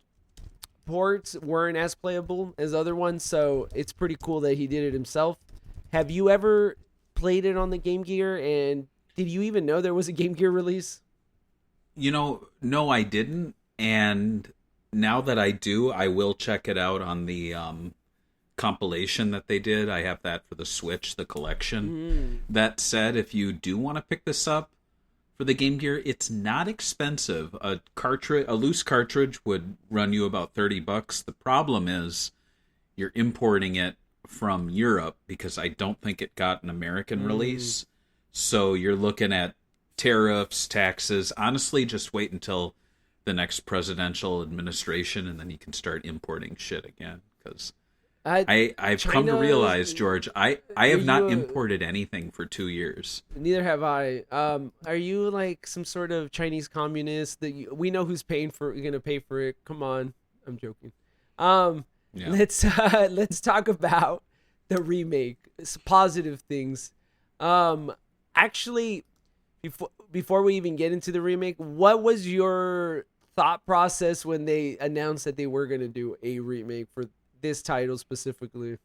ports weren't as playable as other ones, so it's pretty cool that he did it himself. Have you ever played it on the Game Gear, and did you even know there was a Game Gear release? No, I didn't, and now that I do, I will check it out on the compilation that they did. I have that for the Switch, the collection. That said, if you do want to pick this up for the Game Gear, it's not expensive. A loose cartridge would run you about $30. The problem is you're importing it from Europe because I don't think it got an American release. So you're looking at tariffs, taxes. Honestly, just wait until the next presidential administration and then you can start importing shit again. Because I've come to realize, George, I have not imported anything for 2 years. Neither have I. Are you like some sort of Chinese communist that we know who's going to pay for it? Come on, I'm joking. Yeah. Let's talk about the remake. It's positive things. Actually, before we even get into the remake, what was your thought process when they announced that they were going to do a remake for this title specifically?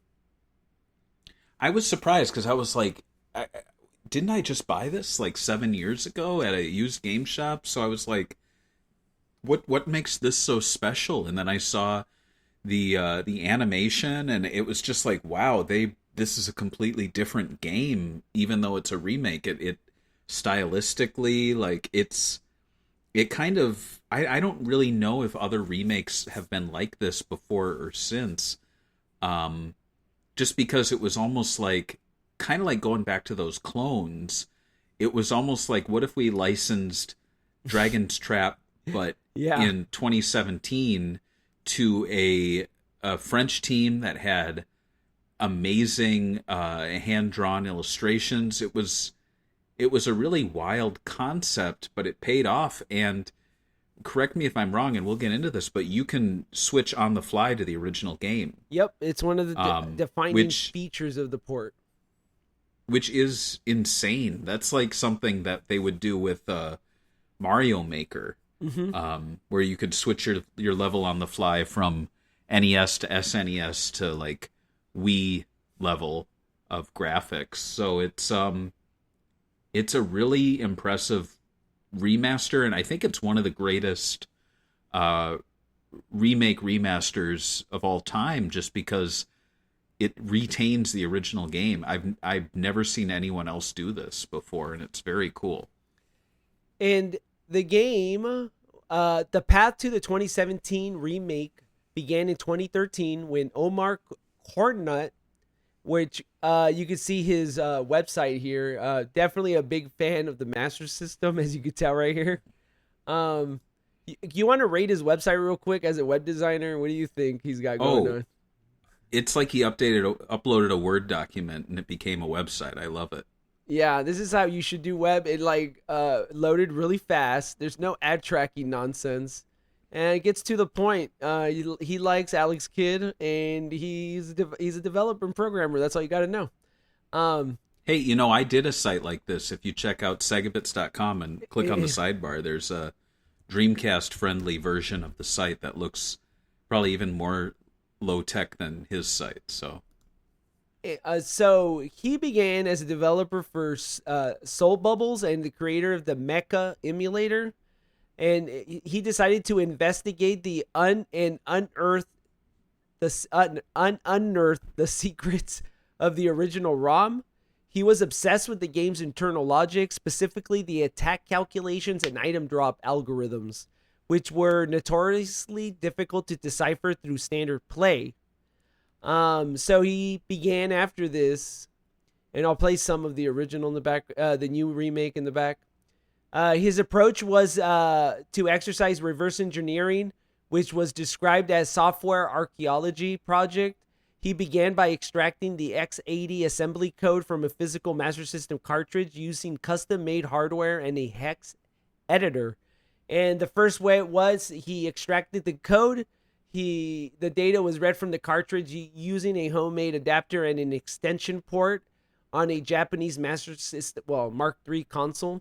I was surprised because I was like, didn't I just buy this like 7 years ago at a used game shop? So I was like, what makes this so special? And then I saw the animation, and it was just like, wow, this is a completely different game, even though it's a remake. It stylistically, like it kind of, I don't really know if other remakes have been like this before or since. Just because it was almost like, kind of like going back to those clones. It was almost like, what if we licensed Dragon's Trap, but in 2017 to a French team that had amazing hand-drawn illustrations. It was a really wild concept, but it paid off. And correct me if I'm wrong, and we'll get into this, but you can switch on the fly to the original game. Yep, it's one of the defining features of the port. Which is insane. That's like something that they would do with Mario Maker, where you could switch your level on the fly from NES to SNES to like Wii level of graphics. So it's a really impressive remaster, and I think it's one of the greatest remasters of all time, just because it retains the original game. I've never seen anyone else do this before, and it's very cool. And the game, the path to the 2017 remake began in 2013 when Omar Hornut, which you can see his website here, definitely a big fan of the Master System, as you can tell right here. You want to rate his website real quick as a web designer? What do you think he's got going on? It's like he uploaded a Word document and it became a website. I love it. Yeah, this is how you should do web. It loaded really fast. There's no ad tracking nonsense. And it gets to the point. He likes Alex Kidd, and he's a developer and programmer. That's all you got to know. Hey, I did a site like this. If you check out segabits.com and click on the sidebar, there's a Dreamcast-friendly version of the site that looks probably even more low-tech than his site. So So he began as a developer for Soul Bubbles and the creator of the Mecha emulator, and he decided to investigate the unearth unearth the secrets of the original ROM. He was obsessed with the game's internal logic, specifically the attack calculations and item drop algorithms, which were notoriously difficult to decipher through standard play. So he began after this, and I'll play some of the original in the back, the new remake in the back. His approach was to exercise reverse engineering, which was described as software archaeology project. He began by extracting the X80 assembly code from a physical Master System cartridge using custom-made hardware and a hex editor. And the first way it was, he extracted the code. The data was read from the cartridge using a homemade adapter and an extension port on a Japanese Master System, Mark III console.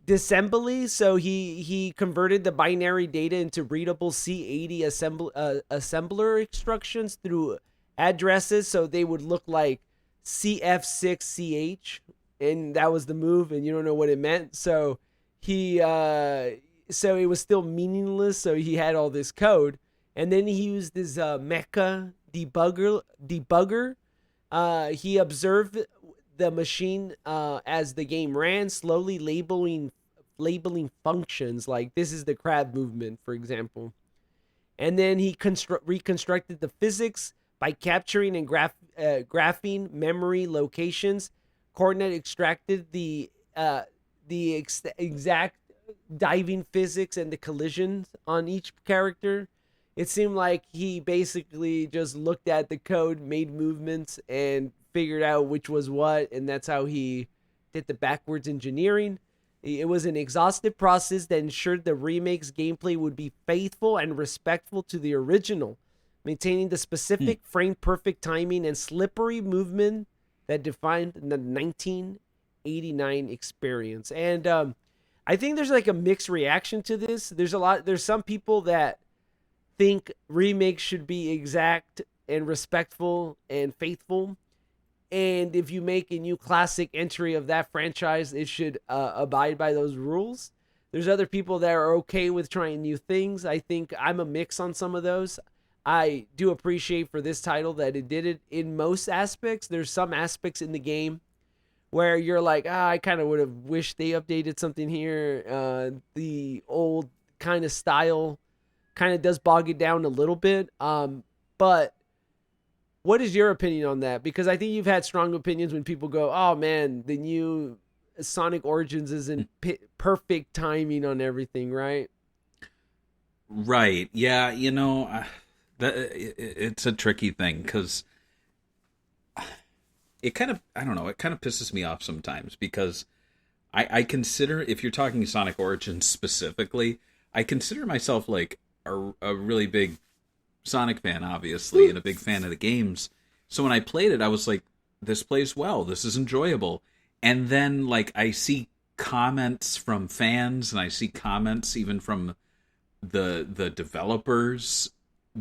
Disassembly, so he converted the binary data into readable C80 assembler instructions through addresses, so they would look like CF6CH, and that was the move, and you don't know what it meant. So so it was still meaningless. So he had all this code, and then he used this mecha debugger. He observed the machine as the game ran, slowly labeling functions, like this is the crab movement, for example. And then he reconstructed the physics by capturing and graphing memory locations. Coordinate extracted the exact diving physics and the collisions on each character. It seemed like he basically just looked at the code, made movements, and figured out which was what, and that's how he did the backwards engineering. It was an exhaustive process that ensured the remake's gameplay would be faithful and respectful to the original, maintaining the specific frame-perfect timing and slippery movement that defined the 1989 experience. And I think there's like a mixed reaction to this. There's some people that think remakes should be exact and respectful and faithful. And if you make a new classic entry of that franchise, it should abide by those rules. There's other people that are okay with trying new things. I think I'm a mix on some of those. I do appreciate for this title that it did it in most aspects. There's some aspects in the game where you're like, I kind of would have wished they updated something here. The old kind of style kind of does bog it down a little bit. But what is your opinion on that? Because I think you've had strong opinions when people go, oh man, the new Sonic Origins is in perfect timing on everything, right? Right. Yeah, it's a tricky thing because it kind of, I don't know, it kind of pisses me off sometimes because I consider, if you're talking Sonic Origins specifically, I consider myself like a really big Sonic fan, obviously, and a big fan of the games. So when I played it, I was like, this plays well, this is enjoyable. And then like I see comments from fans, and I see comments even from the developers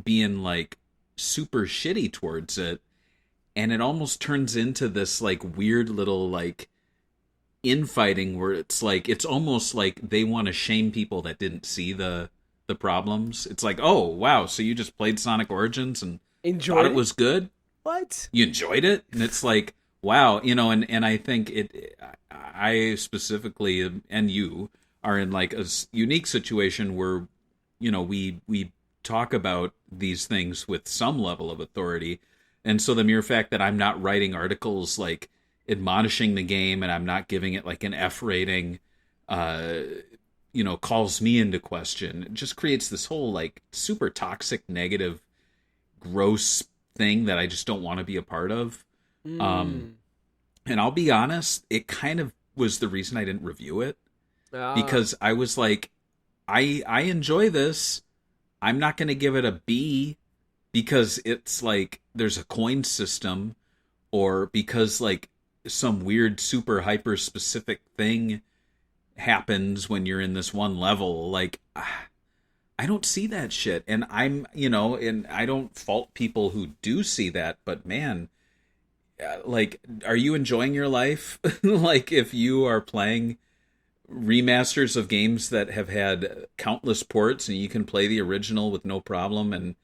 being like super shitty towards it, and it almost turns into this like weird little like infighting where it's like, it's almost like they want to shame people that didn't see the problems. It's like, oh wow, so you just played Sonic Origins and thought it was good? What? You enjoyed it? And it's like, wow, and I think I specifically, and you are in like a unique situation where, we talk about these things with some level of authority. And so the mere fact that I'm not writing articles like admonishing the game, and I'm not giving it like an F rating, calls me into question. It just creates this whole like super toxic, negative, gross thing that I just don't want to be a part of. And I'll be honest, it kind of was the reason I didn't review it, because I was like, I enjoy this. I'm not going to give it a B because it's like there's a coin system, or because like some weird super hyper specific thing happens when you're in this one level. Like, I don't see that shit. And and I don't fault people who do see that, but man, like, are you enjoying your life? Like, if you are playing remasters of games that have had countless ports and you can play the original with no problem, and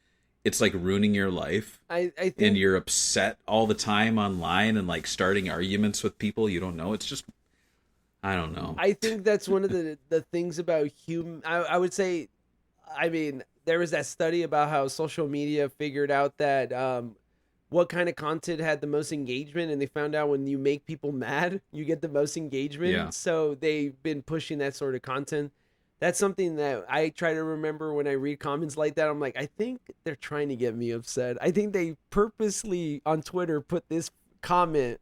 it's like ruining your life, I think, and you're upset all the time online and like starting arguments with people you don't know. It's just, I don't know. I think that's one of the things about I would say, I mean, there was that study about how social media figured out that what kind of content had the most engagement, and they found out when you make people mad, you get the most engagement. Yeah. So they've been pushing that sort of content. That's something that I try to remember when I read comments like that. I'm like, I think they're trying to get me upset. I think they purposely on Twitter put this comment,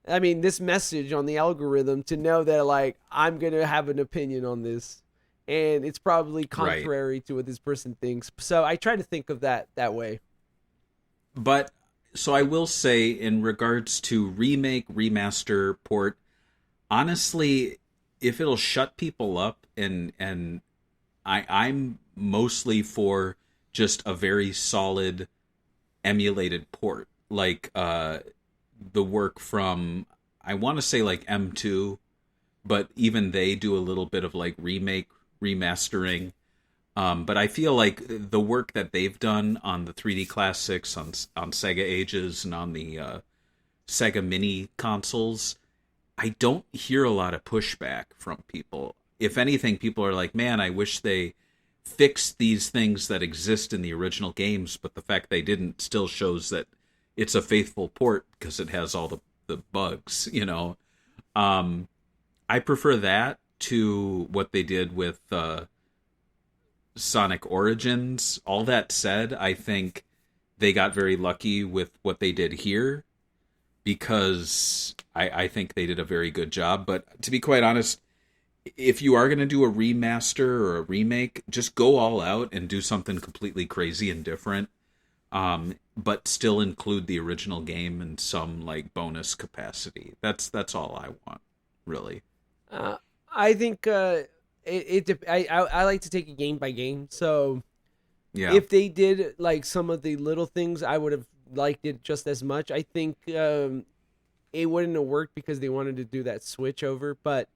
I mean, this message on the algorithm to know that, like, I'm going to have an opinion on this. And it's probably contrary to what this person thinks. So I try to think of that way. But so I will say, in regards to remake, remaster, port, honestly, if it'll shut people up, and I'm mostly for just a very solid emulated port, like the work from, I want to say, like M2, but even they do a little bit of like remake, remastering. But I feel like the work that they've done on the 3D classics, on Sega Ages, and on the Sega Mini consoles, I don't hear a lot of pushback from people. If anything, people are like, man, I wish they fixed these things that exist in the original games, but the fact they didn't still shows that it's a faithful port because it has all the bugs, I prefer that to what they did with Sonic Origins. All that said, I think they got very lucky with what they did here, because I think they did a very good job. But to be quite honest, if you are going to do a remaster or a remake, just go all out and do something completely crazy and different, but still include the original game in some like bonus capacity. That's all I want, really. I think I like to take it game by game. So Yeah. if they did like some of the little things, I would have liked it just as much. I think it wouldn't have worked because they wanted to do that switch over. But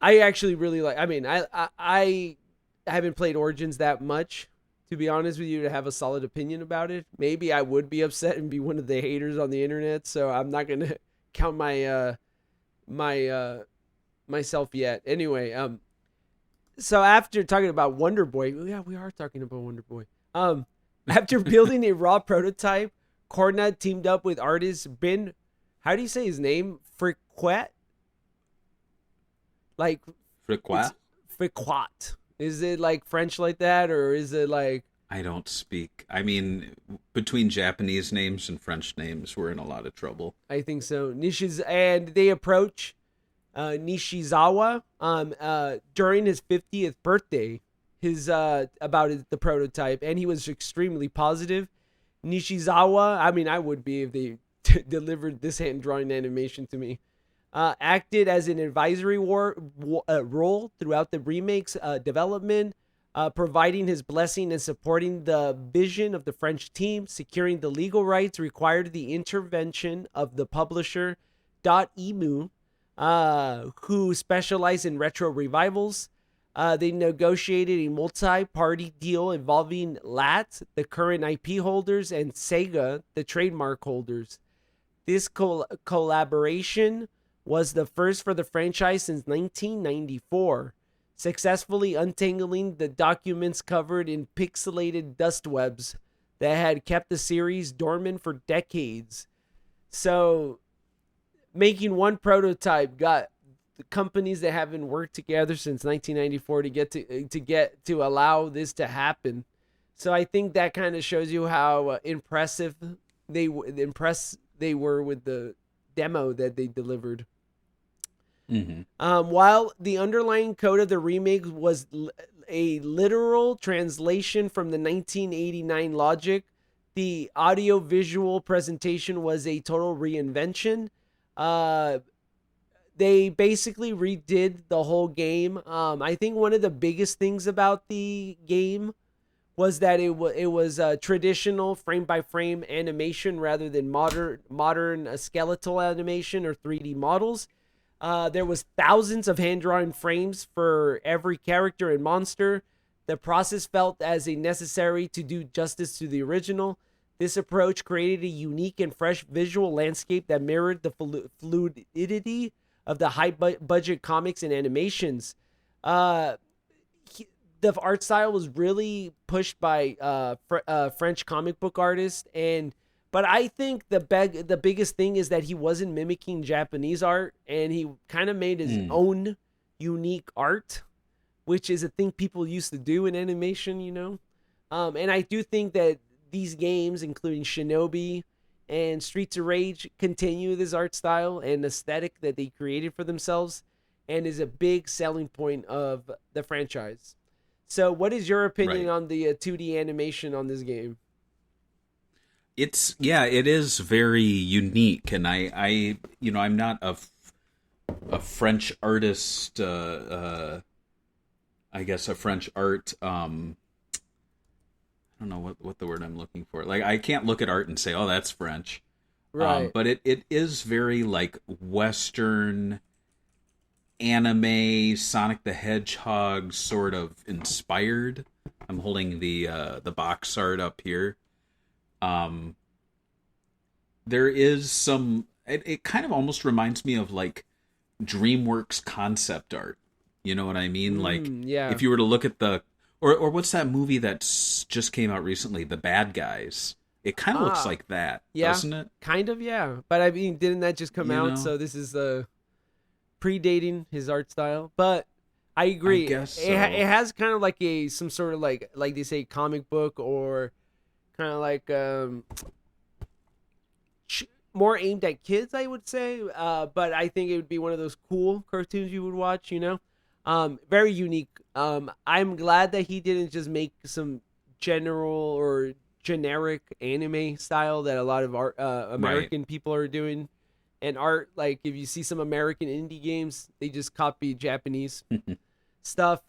I actually really like. I mean, I haven't played Origins that much, to be honest with you, to have a solid opinion about it. Maybe I would be upset and be one of the haters on the internet. So I'm not gonna count myself yet. Anyway, so after talking about Wonder Boy, yeah, we are talking about Wonder Boy. After building a raw prototype, Cornut teamed up with artist Ben, how do you say his name? Friquet? Like Friquet? Friquet. Is it like French like that, or is it like? I don't speak. I mean, between Japanese names and French names, we're in a lot of trouble. I think so. And they approach Nishizawa during his 50th birthday, the prototype, and he was extremely positive. Nishizawa, I mean, I would be if they delivered this hand drawing animation to me. Acted as an advisory role throughout the remake's development, providing his blessing and supporting the vision of the French team. Securing the legal rights required the intervention of the publisher .emu, who specialize in retro revivals. They negotiated a multi-party deal involving LAT, the current IP holders, and Sega, the trademark holders. This collaboration was the first for the franchise since 1994, successfully untangling the documents covered in pixelated dust webs that had kept the series dormant for decades. So, making one prototype got the companies that haven't worked together since 1994 to get to allow this to happen. So I think that kind of shows you how impressive they were with the demo that they delivered. Mm-hmm. While the underlying code of the remake was a literal translation from the 1989 logic, the audio-visual presentation was a total reinvention. they basically redid the whole game. I think one of the biggest things about the game was that it was traditional frame by frame animation rather than modern skeletal animation or 3D models. There was thousands of hand drawn frames for every character and monster. The process felt as a necessary to do justice to the original. This approach created a unique and fresh visual landscape that mirrored the fluidity of the high-budget comics and animations. The art style was really pushed by French comic book artists, but I think the biggest thing is that he wasn't mimicking Japanese art, and he kind of made his own unique art, which is a thing people used to do in animation, you know. And I do think that these games, including Shinobi and Streets of Rage, continue this art style and aesthetic that they created for themselves, and is a big selling point of the franchise. So what is your opinion on the 2D animation on this game? It is very unique, and I I'm not a French artist, I guess a French art, I don't know what the word I'm looking for. Like, I can't look at art and say, oh, that's French. Right. But it is very, like, Western anime, Sonic the Hedgehog sort of inspired. I'm holding the box art up here. There is some... It kind of almost reminds me of, like, DreamWorks concept art. You know what I mean? Yeah. If you were to look at the... Or what's that movie that just came out recently? The Bad Guys. It kind of looks like that, doesn't it? Kind of, yeah. But I mean, didn't that just come out? So this is predating his art style. But I agree. I guess so. It has kind of like some sort of like they say comic book, or kind of like more aimed at kids, I would say. But I think it would be one of those cool cartoons you would watch, you know? Very unique. I'm glad that he didn't just make some general or generic anime style that a lot of American people are doing. And art, like if you see some American indie games, they just copy Japanese stuff.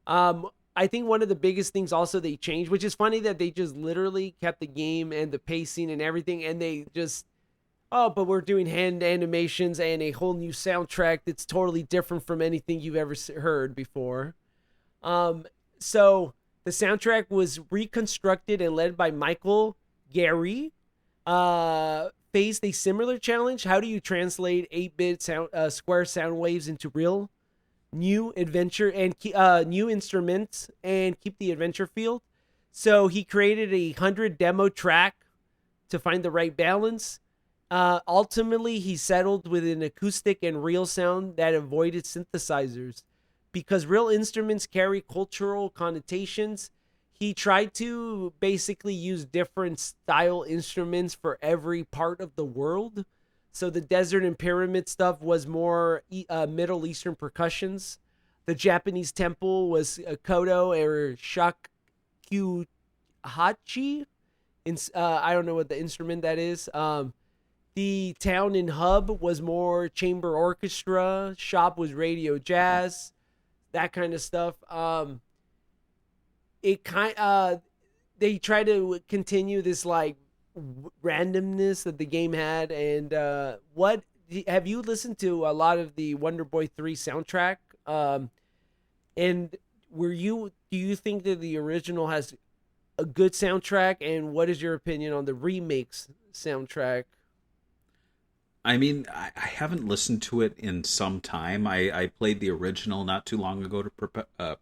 I think one of the biggest things also they changed, which is funny that they just literally kept the game and the pacing and everything, and they just, but we're doing hand animations and a whole new soundtrack that's totally different from anything you've ever heard before. So the soundtrack was reconstructed and led by Michael Gary. Faced a similar challenge. How do you translate 8-bit square sound waves into real new adventure and new instruments and keep the adventure feel? So he created 100 demo track to find the right balance. Ultimately, he settled with an acoustic and real sound that avoided synthesizers. Because real instruments carry cultural connotations, he tried to basically use different style instruments for every part of the world. So the desert and pyramid stuff was more Middle Eastern percussions. The Japanese temple was koto or shakuhachi. I don't know what the instrument that is. The town and hub was more chamber orchestra. Shop was radio jazz. That kind of stuff. They try to continue this like randomness that the game had. And what have you listened to a lot of the Wonder Boy 3 soundtrack? And do you think that the original has a good soundtrack? And what is your opinion on the remakes soundtrack? I mean, I haven't listened to it in some time. I played the original not too long ago to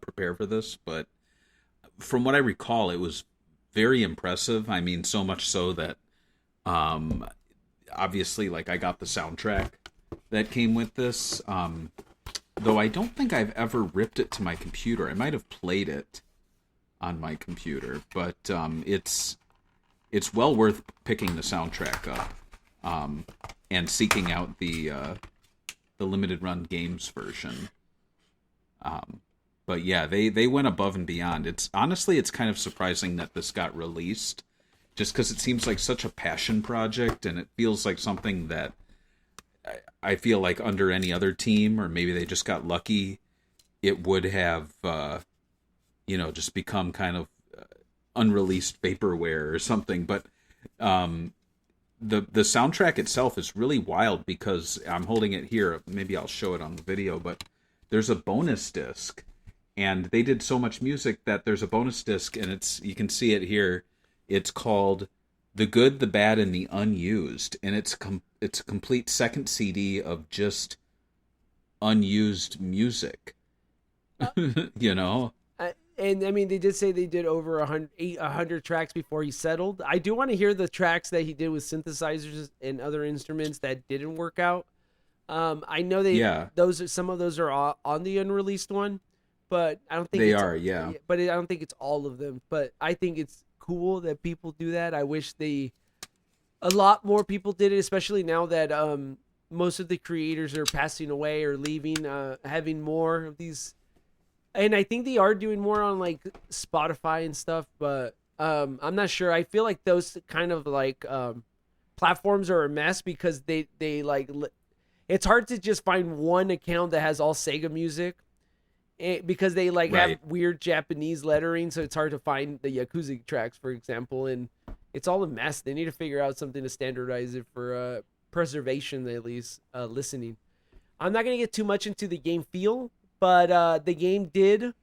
prepare for this, but from what I recall, it was very impressive. I mean, so much so that obviously, like, I got the soundtrack that came with this, though I don't think I've ever ripped it to my computer. I might have played it on my computer, but it's well worth picking the soundtrack up. And seeking out the limited run games version. But yeah, they went above and beyond. It's kind of surprising that this got released, just because it seems like such a passion project, and it feels like something that I feel like under any other team, or maybe they just got lucky, it would have, just become kind of unreleased vaporware or something. But the soundtrack itself is really wild because I'm holding it here. Maybe I'll show it on the video, but there's a bonus disc, and they did so much music that there's a bonus disc, and you can see it here. It's called The Good, the Bad, and the Unused, and it's a complete second CD of just unused music. And I mean, they did say they did over 100 tracks before he settled. I do want to hear the tracks that he did with synthesizers and other instruments that didn't work out. I know some of those are on the unreleased one, but I don't think they are. Yeah, but I don't think it's all of them. But I think it's cool that people do that. I wish a lot more people did it, especially now that most of the creators are passing away or leaving, having more of these. And I think they are doing more on like Spotify and stuff, but I'm not sure. I feel like those kind of like platforms are a mess because they like it's hard to just find one account that has all Sega music because they like have weird Japanese lettering, so it's hard to find the Yakuza tracks, for example, and it's all a mess. They need to figure out something to standardize it for preservation, at least listening. I'm not gonna get too much into the game feel. But the game did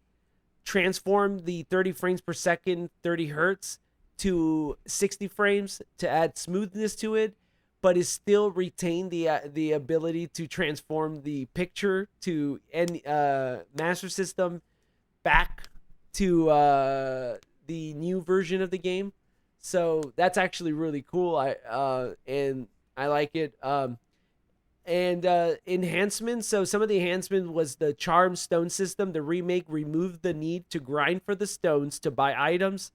transform the 30 frames per second, 30 hertz to 60 frames to add smoothness to it, but it still retained the ability to transform the picture to Master System back to the new version of the game. So that's actually really cool. And I like it. And enhancements. So some of the enhancement was the charm stone system. The remake removed the need to grind for the stones to buy items,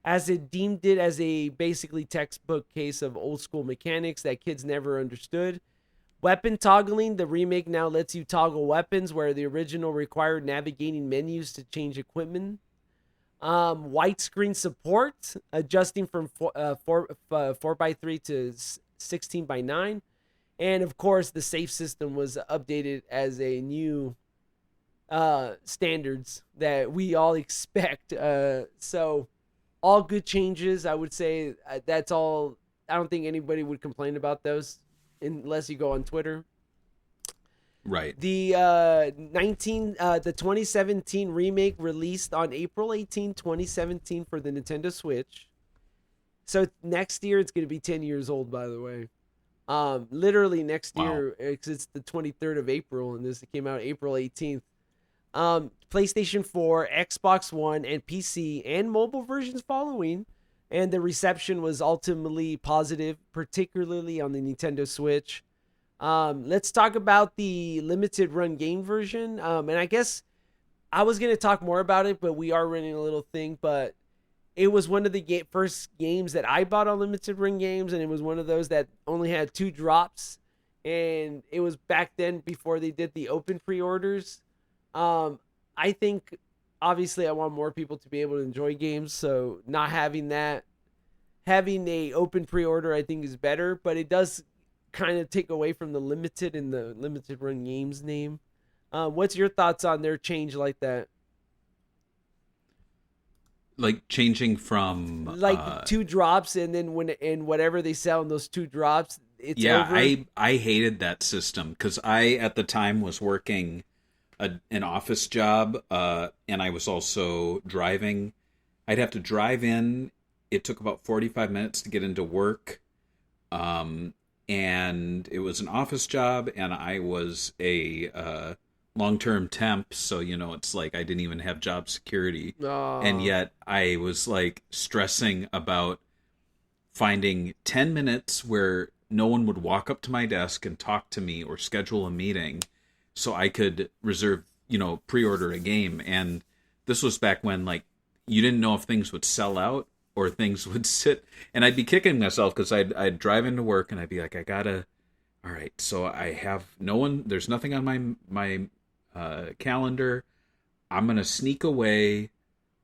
as it deemed it as a basically textbook case of old school mechanics that kids never understood. Weapon toggling. The remake now lets you toggle weapons where the original required navigating menus to change equipment. Widescreen support, adjusting from 4:3 to 16:9. And, of course, the save system was updated as a new standards that we all expect. So, all good changes, I would say. That's all. I don't think anybody would complain about those unless you go on Twitter. Right. The 2017 remake released on April 18, 2017 for the Nintendo Switch. So, next year, it's going to be 10 years old, by the way. Literally next year, because it's the 23rd of April, and this came out April 18th. PlayStation 4, Xbox One, and PC, and mobile versions following, and the reception was ultimately positive, particularly on the Nintendo Switch. Let's talk about the limited run game version. And I guess I was going to talk more about it, but we are running a little thing, but it was one of the first games that I bought on limited run games, and it was one of those that only had 2 drops, and it was back then before they did the open pre-orders. I think, obviously, I want more people to be able to enjoy games, so not having a open pre-order, I think, is better, but it does kind of take away from the limited in the limited run games name. What's your thoughts on their change like that? Like changing from like 2 drops, and then whatever they sell in those 2 drops, it's over. I hated that system because I at the time was working an office job, and I was also driving. I'd have to drive in. It took about 45 minutes to get into work, and it was an office job, and I was a long-term temp, so it's like I didn't even have job security. And yet I was like stressing about finding 10 minutes where no one would walk up to my desk and talk to me or schedule a meeting so I could reserve, pre-order a game. And this was back when like you didn't know if things would sell out or things would sit, and I'd be kicking myself because I'd drive into work and I'd be like, all right, so I have there's nothing on my calendar. I'm gonna sneak away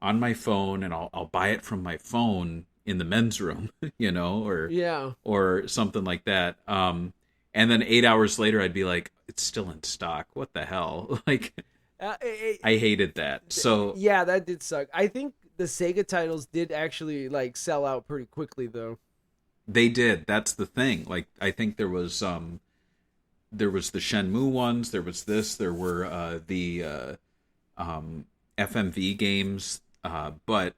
on my phone, and I'll buy it from my phone in the men's room, or something like that. And And then 8 hours later, I'd be like, it's still in stock. What the hell? Like, I hated that. So yeah, that did suck. I think the Sega titles did actually like sell out pretty quickly though. they did. That's the thing. Like, I think there was the Shenmue ones. There was this. There were the FMV games. But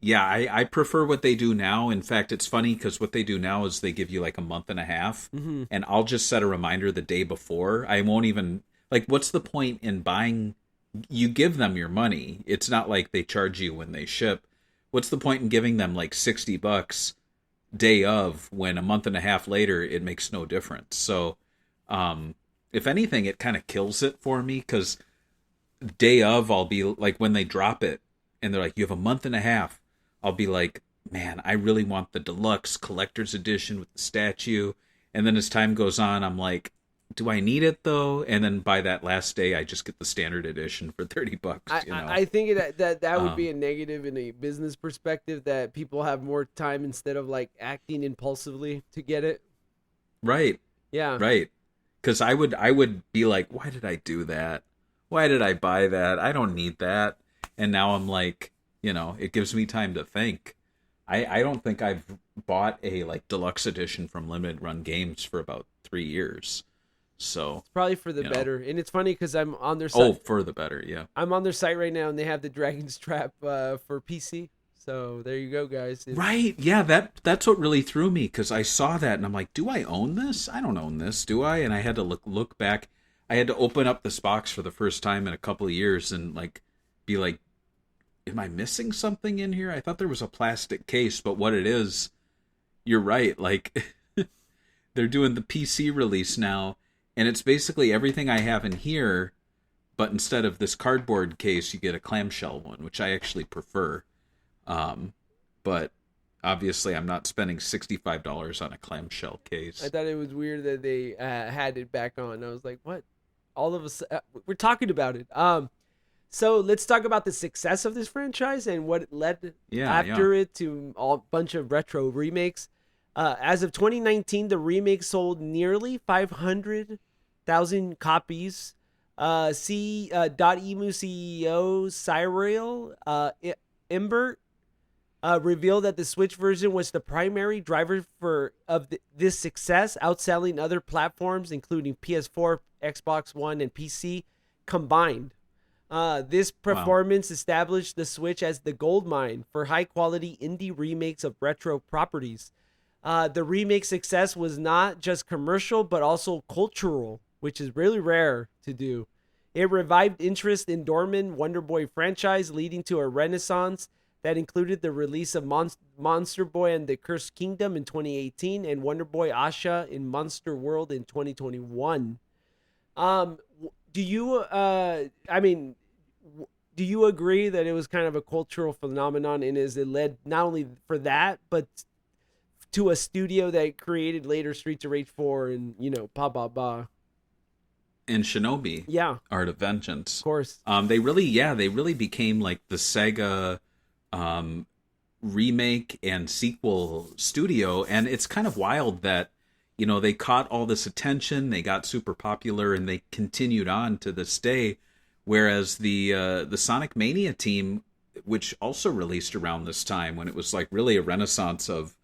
yeah, I prefer what they do now. In fact, it's funny because what they do now is they give you like a month and a half, and I'll just set a reminder the day before. I won't even like. What's the point in buying? You give them your money. It's not like they charge you when they ship. What's the point in giving them like $60 day of when a month and a half later it makes no difference? So, if anything, it kind of kills it for me because day of I'll be like when they drop it and they're like, you have a month and a half. I'll be like, man, I really want the deluxe collector's edition with the statue. And then as time goes on, I'm like, do I need it though? And then by that last day, I just get the standard edition for $30. I think that would be a negative in a business perspective, that people have more time instead of like acting impulsively to get it. Right. Yeah. Right. Because I would be like, why did I do that? Why did I buy that? I don't need that. And now I'm like, it gives me time to think. I don't think I've bought a like deluxe edition from Limited Run Games for about 3 years. So It's probably for the better. And it's funny because I'm on their site. Oh, for the better, yeah. I'm on their site right now and they have the Dragon's Trap for PC. So there you go, guys. Right, yeah, that's what really threw me because I saw that and I'm like, do I own this? I don't own this, do I? And I had to look back. I had to open up this box for the first time in a couple of years and like be like, am I missing something in here? I thought there was a plastic case, but what it is, you're right. Like, they're doing the PC release now, and it's basically everything I have in here, but instead of this cardboard case, you get a clamshell one, which I actually prefer. But obviously, I'm not spending $65 on a clamshell case. I thought it was weird that they had it back on. I was like, what? All of us, we're talking about it. So let's talk about the success of this franchise and what led after it to a bunch of retro remakes. As of 2019, the remake sold nearly 500,000 copies. Emu CEO Cyril Imbert revealed that the Switch version was the primary driver of this success, outselling other platforms, including PS4, Xbox One, and PC combined. This performance established the Switch as the goldmine for high-quality indie remakes of retro properties. The remake success was not just commercial, but also cultural, which is really rare to do. It revived interest in dormant Wonder Boy franchise, leading to a renaissance that included the release of Monster Boy and the Cursed Kingdom in 2018 and Wonder Boy Asha in Monster World in 2021. Do you agree that it was kind of a cultural phenomenon, and it led not only for that, but to a studio that created later Streets of Rage 4 and, And Shinobi. Yeah. Art of Vengeance. Of course. They really became like the Sega remake and sequel studio, and it's kind of wild that they caught all this attention, they got super popular, and they continued on to this day. Whereas the Sonic Mania team, which also released around this time when it was like really a renaissance of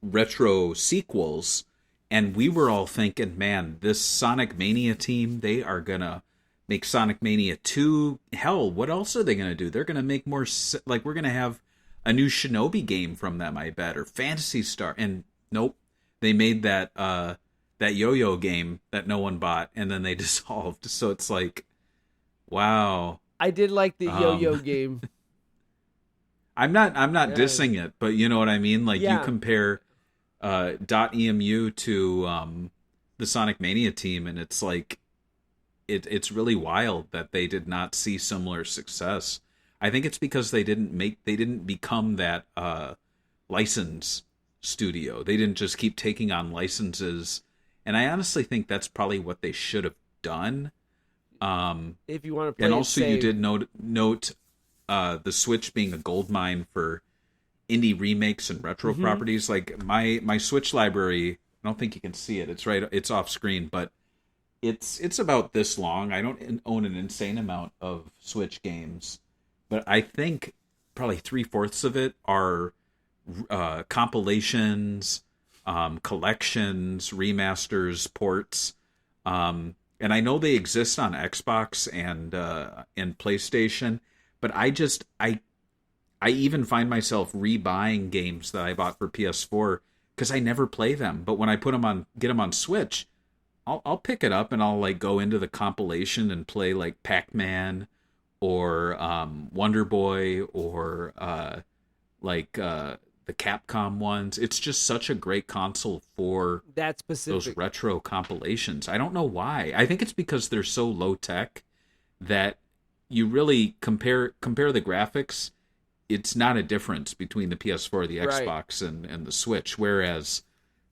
retro sequels, and we were all thinking, man, this Sonic Mania team, they are gonna make Sonic Mania 2. Hell, what else are they gonna do? They're gonna make more, like, we're gonna have a new Shinobi game from them, I bet, or Phantasy Star. And nope, they made that yo-yo game that no one bought, and then they dissolved. So it's like, wow. I did like the yo-yo game. I'm not dissing it, but you know what I mean? Like, you compare .emu to the Sonic Mania team, and it's like, it's really wild that they did not see similar success. I think it's because they didn't become that license studio. They didn't just keep taking on licenses, and I honestly think that's probably what they should have done. If you want to play, and also you did note the Switch being a goldmine for indie remakes and retro properties. Like my Switch library I don't think you can see it. It's off screen, but it's about this long. I don't own an insane amount of Switch games, but I think probably 3/4 of it are compilations, collections, remasters, ports. And I know they exist on Xbox and PlayStation, but I even find myself rebuying games that I bought for PS4 because I never play them. But when I get them on Switch, I'll pick it up and I'll like go into the compilation and play like Pac-Man or Wonder Boy or the Capcom ones. It's just such a great console for That specific. those retro compilations. I don't know why. I think it's because they're so low tech that you really compare the graphics. It's not a difference between the PS4, the Right. Xbox, and the Switch. Whereas,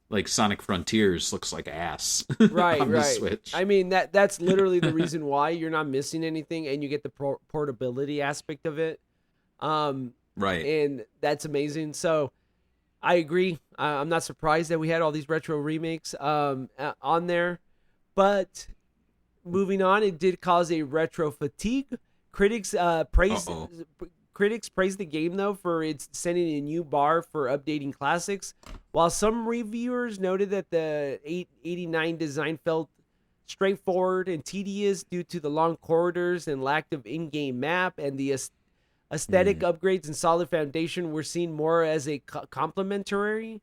like Sonic Frontiers looks like ass Right, on the right. Switch. I mean that's literally the reason why you're not missing anything, and you get the portability aspect of it. Right. And that's amazing. I agree. I'm not surprised that we had all these retro remakes on there, but moving on, it did cause a retro fatigue. Critics praised Uh-oh. critics praised the game though for its setting a new bar for updating classics, while some reviewers noted that the 889 design felt straightforward and tedious due to the long corridors and lack of in-game map, and the aesthetic upgrades and solid foundation were seen more as a complementary.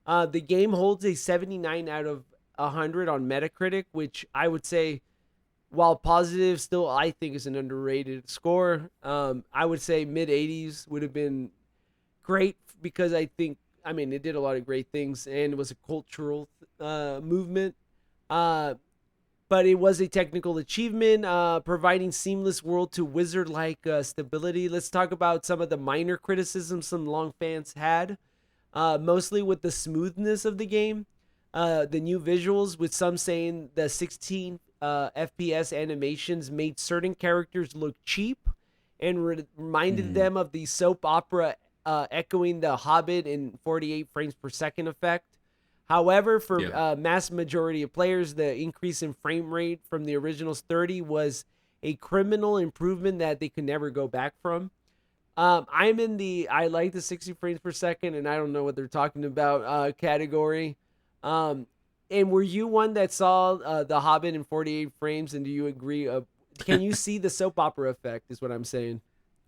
The game holds a 79 out of 100 on Metacritic, which I would say, while positive, still I think is an underrated score. I would say mid 80s would have been great because I mean, it did a lot of great things and it was a cultural movement. But it was a technical achievement, providing seamless world to wizard-like stability. Let's talk about some of the minor criticisms some long fans had, mostly with the smoothness of the game, the new visuals, with some saying the 16 FPS animations made certain characters look cheap and reminded them of the soap opera echoing the Hobbit in 48 frames per second effect. However, for mass majority of players, the increase in frame rate from the original's 30 was a criminal improvement that they could never go back from. I'm in the I like the 60 frames per second, and I don't know what they're talking about category. And were you one that saw The Hobbit in 48 frames, and do you agree? Can you see the soap opera effect is what I'm saying.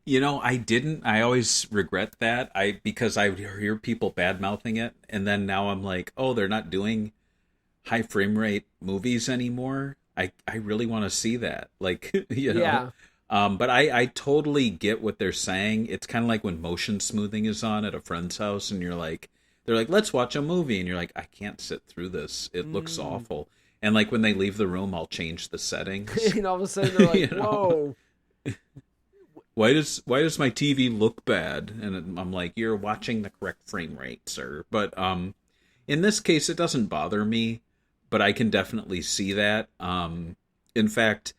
You know, I didn't. I always regret that. Because I would hear people bad mouthing it, and then now I'm like, oh, they're not doing high frame rate movies anymore. I really want to see that. Like, you know. Yeah. But I totally get what they're saying. It's kind of like when motion smoothing is on at a friend's house, and they're like, let's watch a movie, and you're like, I can't sit through this. It looks awful. And like when they leave the room, I'll change the settings. And all of a sudden they're like, You know? whoa. Why does my TV look bad? And I'm like, you're watching the correct frame rate, sir. But in this case, it doesn't bother me, but I can definitely see that. In fact,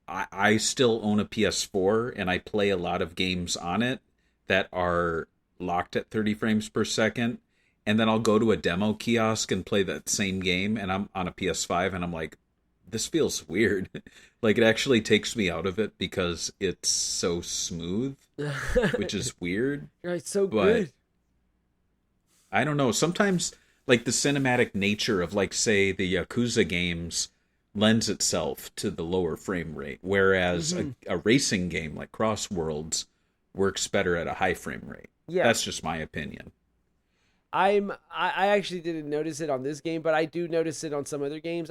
I still own a PS4, and I play a lot of games on it that are locked at 30 frames per second. And then I'll go to a demo kiosk and play that same game, and I'm on a PS5, and I'm like, this feels weird. Like, it actually takes me out of it because it's so smooth, which is weird. It's so But good. I don't know. Sometimes, like, the cinematic nature of, like, say, the Yakuza games lends itself to the lower frame rate, whereas a racing game like Cross Worlds works better at a high frame rate. Yeah. That's just my opinion. I actually didn't notice it on this game, but I do notice it on some other games.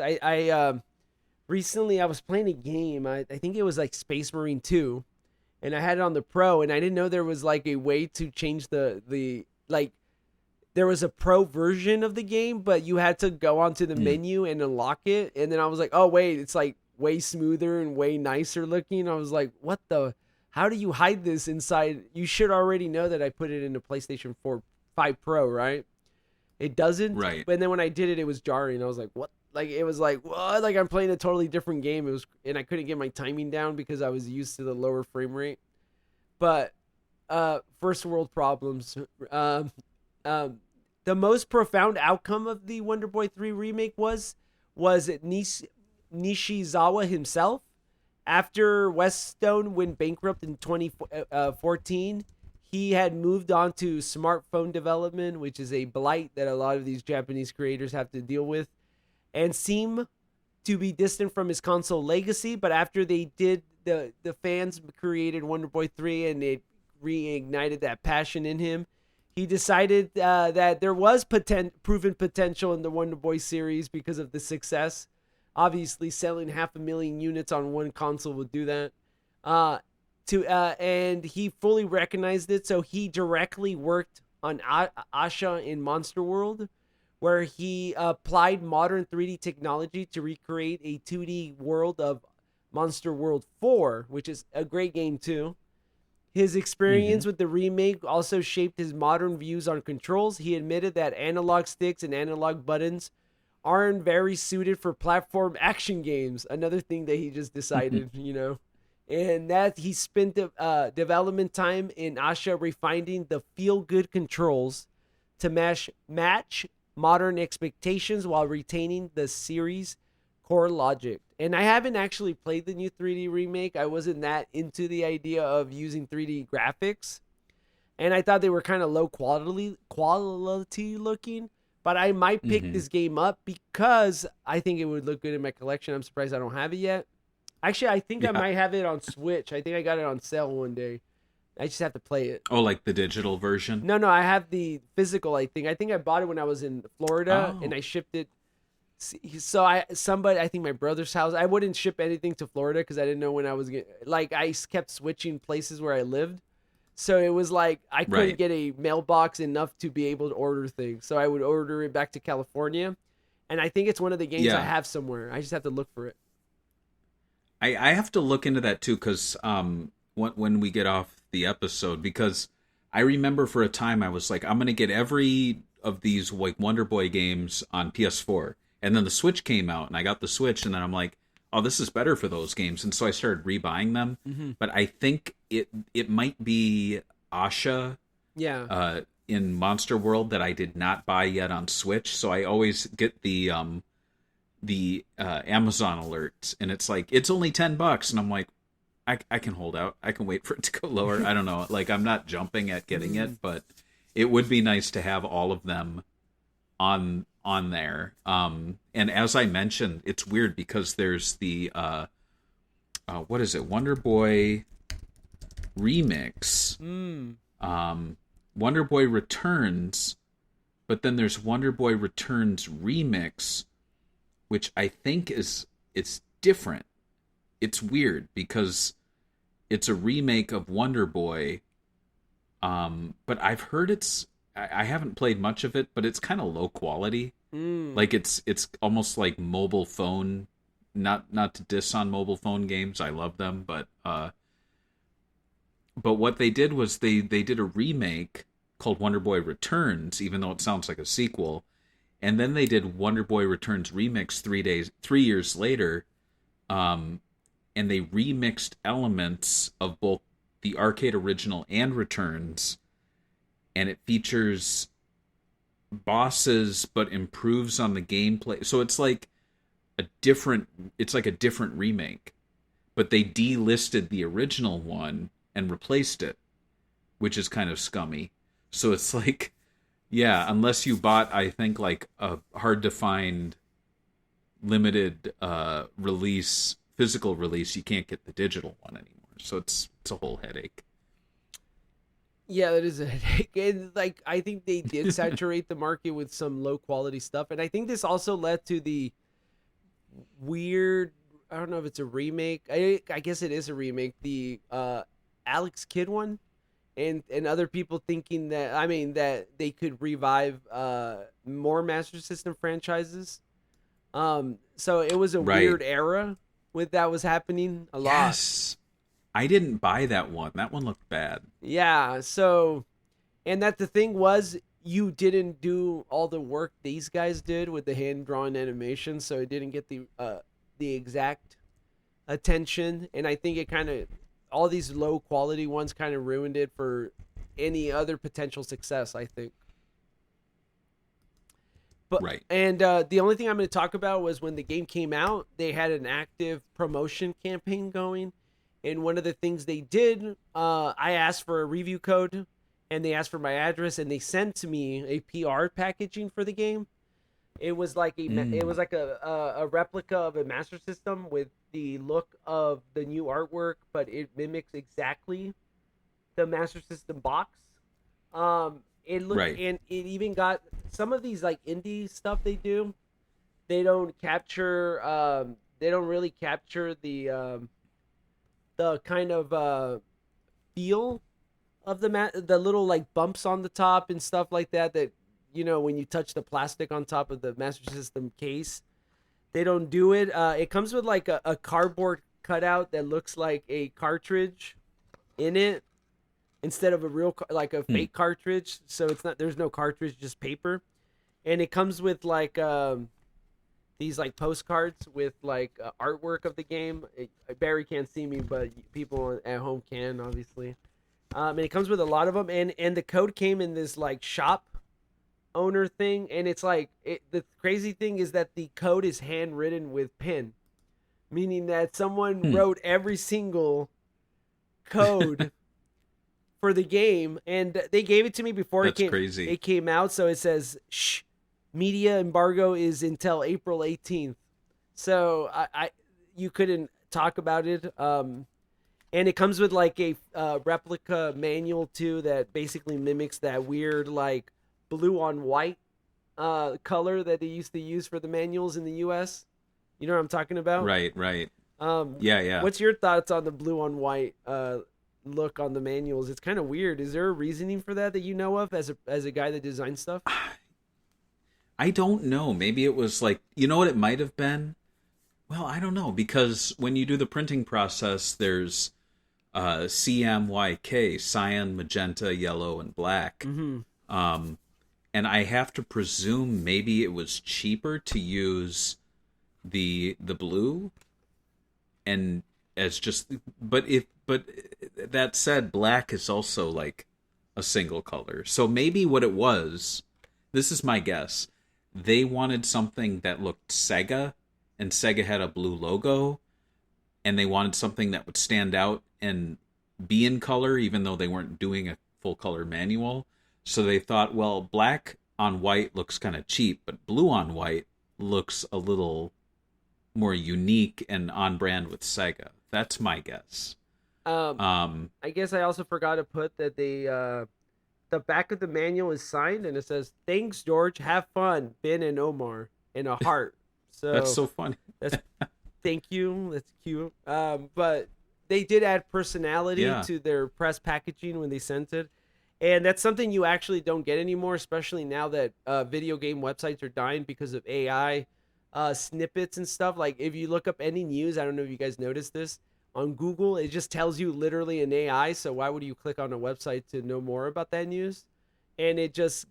Recently I was playing a game. I think it was like Space Marine 2, and I had it on the Pro, and I didn't know there was like a way to change the like there was a Pro version of the game, but you had to go onto the menu and unlock it. And then I was like, oh wait, it's like way smoother and way nicer looking. I was like, what the? How do you hide this inside? You should already know that I put it into PlayStation 5 Pro, right? It doesn't. Right. But then when I did it, it was jarring. I was like, what? Like, it was like, what? Like, I'm playing a totally different game. It was, and I couldn't get my timing down because I was used to the lower frame rate. But first world problems. the most profound outcome of the Wonder Boy 3 remake was Nishizawa himself. After Weststone went bankrupt in 2014, he had moved on to smartphone development, which is a blight that a lot of these Japanese creators have to deal with, and seem to be distant from his console legacy. But after they did, the fans created Wonder Boy 3 and it reignited that passion in him. He decided that there was proven potential in the Wonder Boy series because of the success. Obviously, selling 500,000 units on one console would do that. And he fully recognized it, so he directly worked on Asha in Monster World, where he applied modern 3D technology to recreate a 2D world of Monster World 4, which is a great game too. His experience with the remake also shaped his modern views on controls. He admitted that analog sticks and analog buttons aren't very suited for platform action games. Another thing that he just decided, and that he spent development time in Asha refining the feel-good controls to match modern expectations while retaining the series' core logic. And I haven't actually played the new 3D remake. I wasn't that into the idea of using 3D graphics, and I thought they were kind of low quality looking. But I might pick this game up because I think it would look good in my collection. I'm surprised I don't have it yet. Actually, I think I might have it on Switch. I think I got it on sale one day. I just have to play it. Oh, like the digital version? No, I have the physical, I think. I think I bought it when I was in Florida, and I shipped it. So I think my brother's house. I wouldn't ship anything to Florida because I didn't know when I was going to. Like, I kept switching places where I lived. So it was like I couldn't get a mailbox enough to be able to order things. So I would order it back to California. And I think it's one of the games I have somewhere. I just have to look for it. I have to look into that too, because when we get off the episode, because I remember for a time I was like, I'm going to get every of these like Wonder Boy games on PS4. And then the Switch came out and I got the Switch, and then I'm like, oh, this is better for those games. And so I started rebuying them. But I think it might be Asha in Monster World that I did not buy yet on Switch. So I always get the Amazon alerts, and it's like, it's only $10. And I'm like, I can hold out. I can wait for it to go lower. I don't know. Like, I'm not jumping at getting it, but it would be nice to have all of them on there. And as I mentioned, it's weird because there's the what is it, Wonder Boy Remix, Wonder Boy Returns, but then there's Wonder Boy Returns Remix, which I think it's different. It's weird because it's a remake of Wonder Boy, but I've heard I haven't played much of it, but it's kind of low quality. Like it's almost like mobile phone. Not to diss on mobile phone games, I love them, but what they did was they did a remake called Wonder Boy Returns, even though it sounds like a sequel, and then they did Wonder Boy Returns Remix 3 years later, and they remixed elements of both the arcade original and Returns. And it features bosses, but improves on the gameplay. So it's like a different remake. But they delisted the original one and replaced it, which is kind of scummy. So it's like, yeah, unless you bought, I think, like a hard to find limited release, physical release, you can't get the digital one anymore. So it's a whole headache. Yeah, that is a headache. And like, I think they did saturate the market with some low quality stuff. And I think this also led to the weird, I don't know if it's a remake. I guess it is a remake. The Alex Kidd one. And other people thinking that they could revive more Master System franchises. So it was a weird era with that was happening a lot. Yes. I didn't buy that one. That one looked bad. Yeah, so, and that the thing was, you didn't do all the work these guys did with the hand-drawn animation, so it didn't get the exact attention, and I think it kind of, all these low-quality ones kind of ruined it for any other potential success, I think. But Right. and the only thing I'm going to talk about was when the game came out, they had an active promotion campaign going, and one of the things they did, I asked for a review code, and they asked for my address, and they sent to me a PR packaging for the game. It was like a replica of a Master System with the look of the new artwork, but it mimics exactly the Master System box. It looked, Right. and it even got some of these like indie stuff they do. They don't capture. They don't really capture the kind of feel of the little like bumps on the top and stuff like that. That when you touch the plastic on top of the Master System case, they don't do it. It comes with like a cardboard cutout that looks like a cartridge in it instead of a real like a fake cartridge. So it's not, there's no cartridge, just paper. And it comes with like these like postcards with like artwork of the game. Barry can't see me, but people at home can, obviously. And it comes with a lot of them, and the code came in this like shop owner thing, and it's like the crazy thing is that the code is handwritten with pen, meaning that someone wrote every single code for the game, and they gave it to me before That's crazy. it came out. So it says, "Shh, media embargo is until April 18th." So I you couldn't talk about it. And it comes with like a replica manual too that basically mimics that weird like blue on white color that they used to use for the manuals in the U.S. You know what I'm talking about? Right. Yeah. What's your thoughts on the blue on white look on the manuals? It's kind of weird. Is there a reasoning for that you know of as a guy that designs stuff? I don't know. Maybe it was like, you know what it might have been? Well, I don't know, because when you do the printing process, there's CMYK, cyan, magenta, yellow, and black. Mm-hmm. And I have to presume maybe it was cheaper to use the blue, and as just but that said, black is also like a single color. So maybe what it was, this is my guess, they wanted something that looked Sega, and Sega had a blue logo, and they wanted something that would stand out and be in color, even though they weren't doing a full color manual. So they thought, well, black on white looks kind of cheap, but blue on white looks a little more unique and on brand with Sega. That's my guess. I guess I also forgot to put that the back of the manual is signed, and it says, "Thanks, George. Have fun, Ben and Omar," in a heart. So that's so funny. That's thank you. That's cute. But they did add personality to their press packaging when they sent it. And that's something you actually don't get anymore, especially now that video game websites are dying because of AI snippets and stuff. Like if you look up any news, I don't know if you guys noticed this, on Google, it just tells you literally an AI. So why would you click on a website to know more about that news? And it just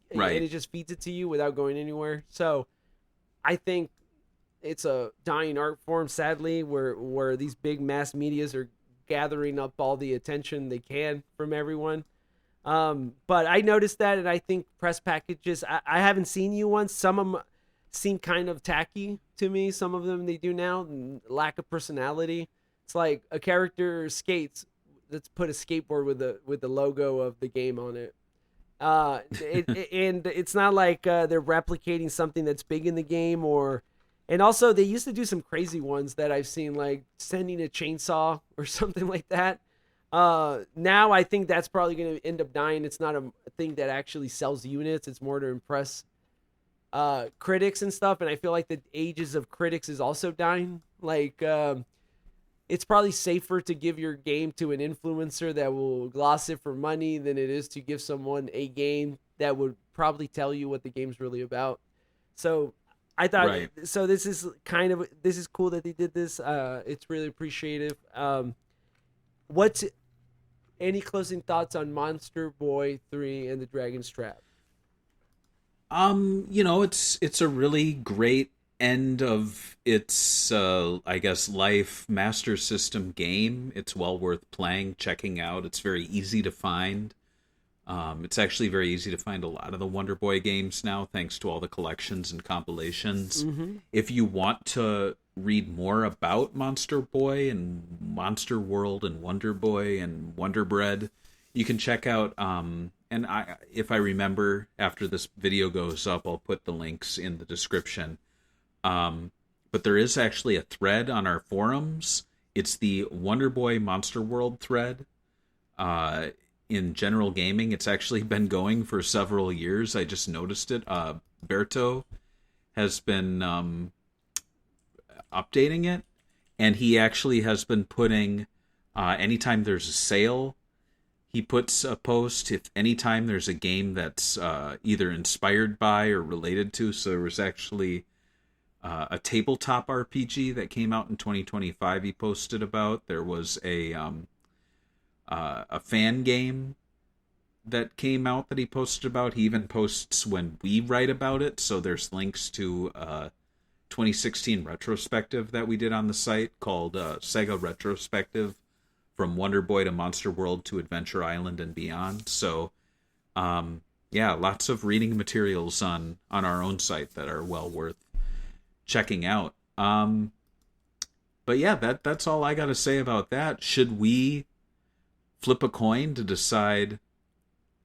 feeds it to you without going anywhere. So I think it's a dying art form, sadly, where these big mass medias are gathering up all the attention they can from everyone. But I noticed that, and I think press packages, I haven't seen you once. Some of them seem kind of tacky to me. Some of them they do now, lack of personality. It's like a character skates. Let's put a skateboard with the logo of the game on it. And it's not like they're replicating something that's big in the game, and also they used to do some crazy ones that I've seen, like sending a chainsaw or something like that. Now I think that's probably going to end up dying. It's not a thing that actually sells units. It's more to impress critics and stuff. And I feel like the ages of critics is also dying. Like it's probably safer to give your game to an influencer that will gloss it for money than it is to give someone a game that would probably tell you what the game's really about. So I thought, so this is cool that they did this. It's really appreciative. What's any closing thoughts on Monster Boy 3 and the Dragon's Trap? It's a really great end of its I guess life Master System game. It's well worth playing, checking out. It's very easy to find. It's actually very easy to find a lot of the Wonder Boy games now, thanks to all the collections and compilations. If you want to read more about Monster Boy and Monster World and Wonder Boy and Wonder Bread, you can check out, if I remember after this video goes up, I'll put the links in the description. But there is actually a thread on our forums. It's the Wonder Boy Monster World thread. In general gaming, it's actually been going for several years. I just noticed it. Berto has been updating it, and he actually has been putting, anytime there's a sale, he puts a post. If anytime there's a game that's either inspired by or related to. So there was actually a tabletop RPG that came out in 2025 he posted about. There was a fan game that came out that he posted about. He even posts when we write about it. So there's links to 2016 retrospective that we did on the site called Sega Retrospective, from Wonder Boy to Monster World to Adventure Island and beyond. So lots of reading materials on our own site that are well worth checking out. But yeah, that's all I got to say about that. Should we flip a coin to decide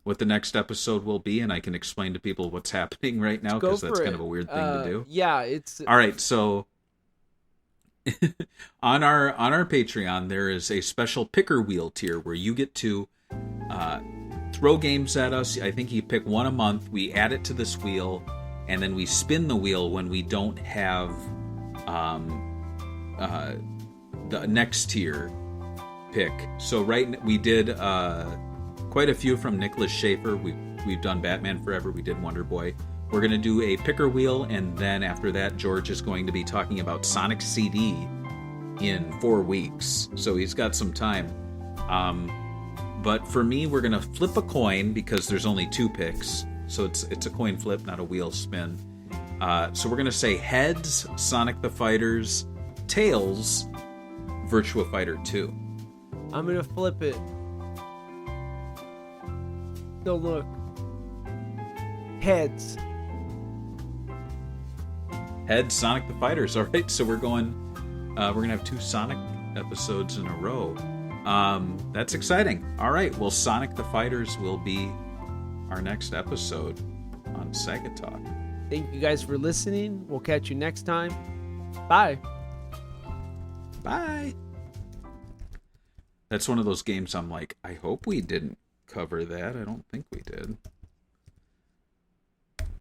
what the next episode will be, and I can explain to people what's happening right now, because that's kind of a weird thing to do. Yeah, it's all right. So on our Patreon, there is a special picker wheel tier where you get to throw games at us. I think you pick one a month. We add it to this wheel, and then we spin the wheel when we don't have the next tier pick. So we did quite a few from Nicholas Schaefer. We've done Batman Forever. We did Wonder Boy. We're going to do a picker wheel, and then after that, George is going to be talking about Sonic CD in 4 weeks. So he's got some time. But for me, we're going to flip a coin because there's only 2 picks. So it's a coin flip, not a wheel spin. So we're going to say heads, Sonic the Fighters, tails, Virtua Fighter 2. I'm gonna flip it. Don't look. Heads. Heads, Sonic the Fighters. All right, so we're gonna have 2 Sonic episodes in a row. That's exciting. All right, well, Sonic the Fighters will be our next episode on Sega Talk. Thank you guys for listening. We'll catch you next time. Bye. Bye. That's one of those games I'm like, I hope we didn't cover that. I don't think we did.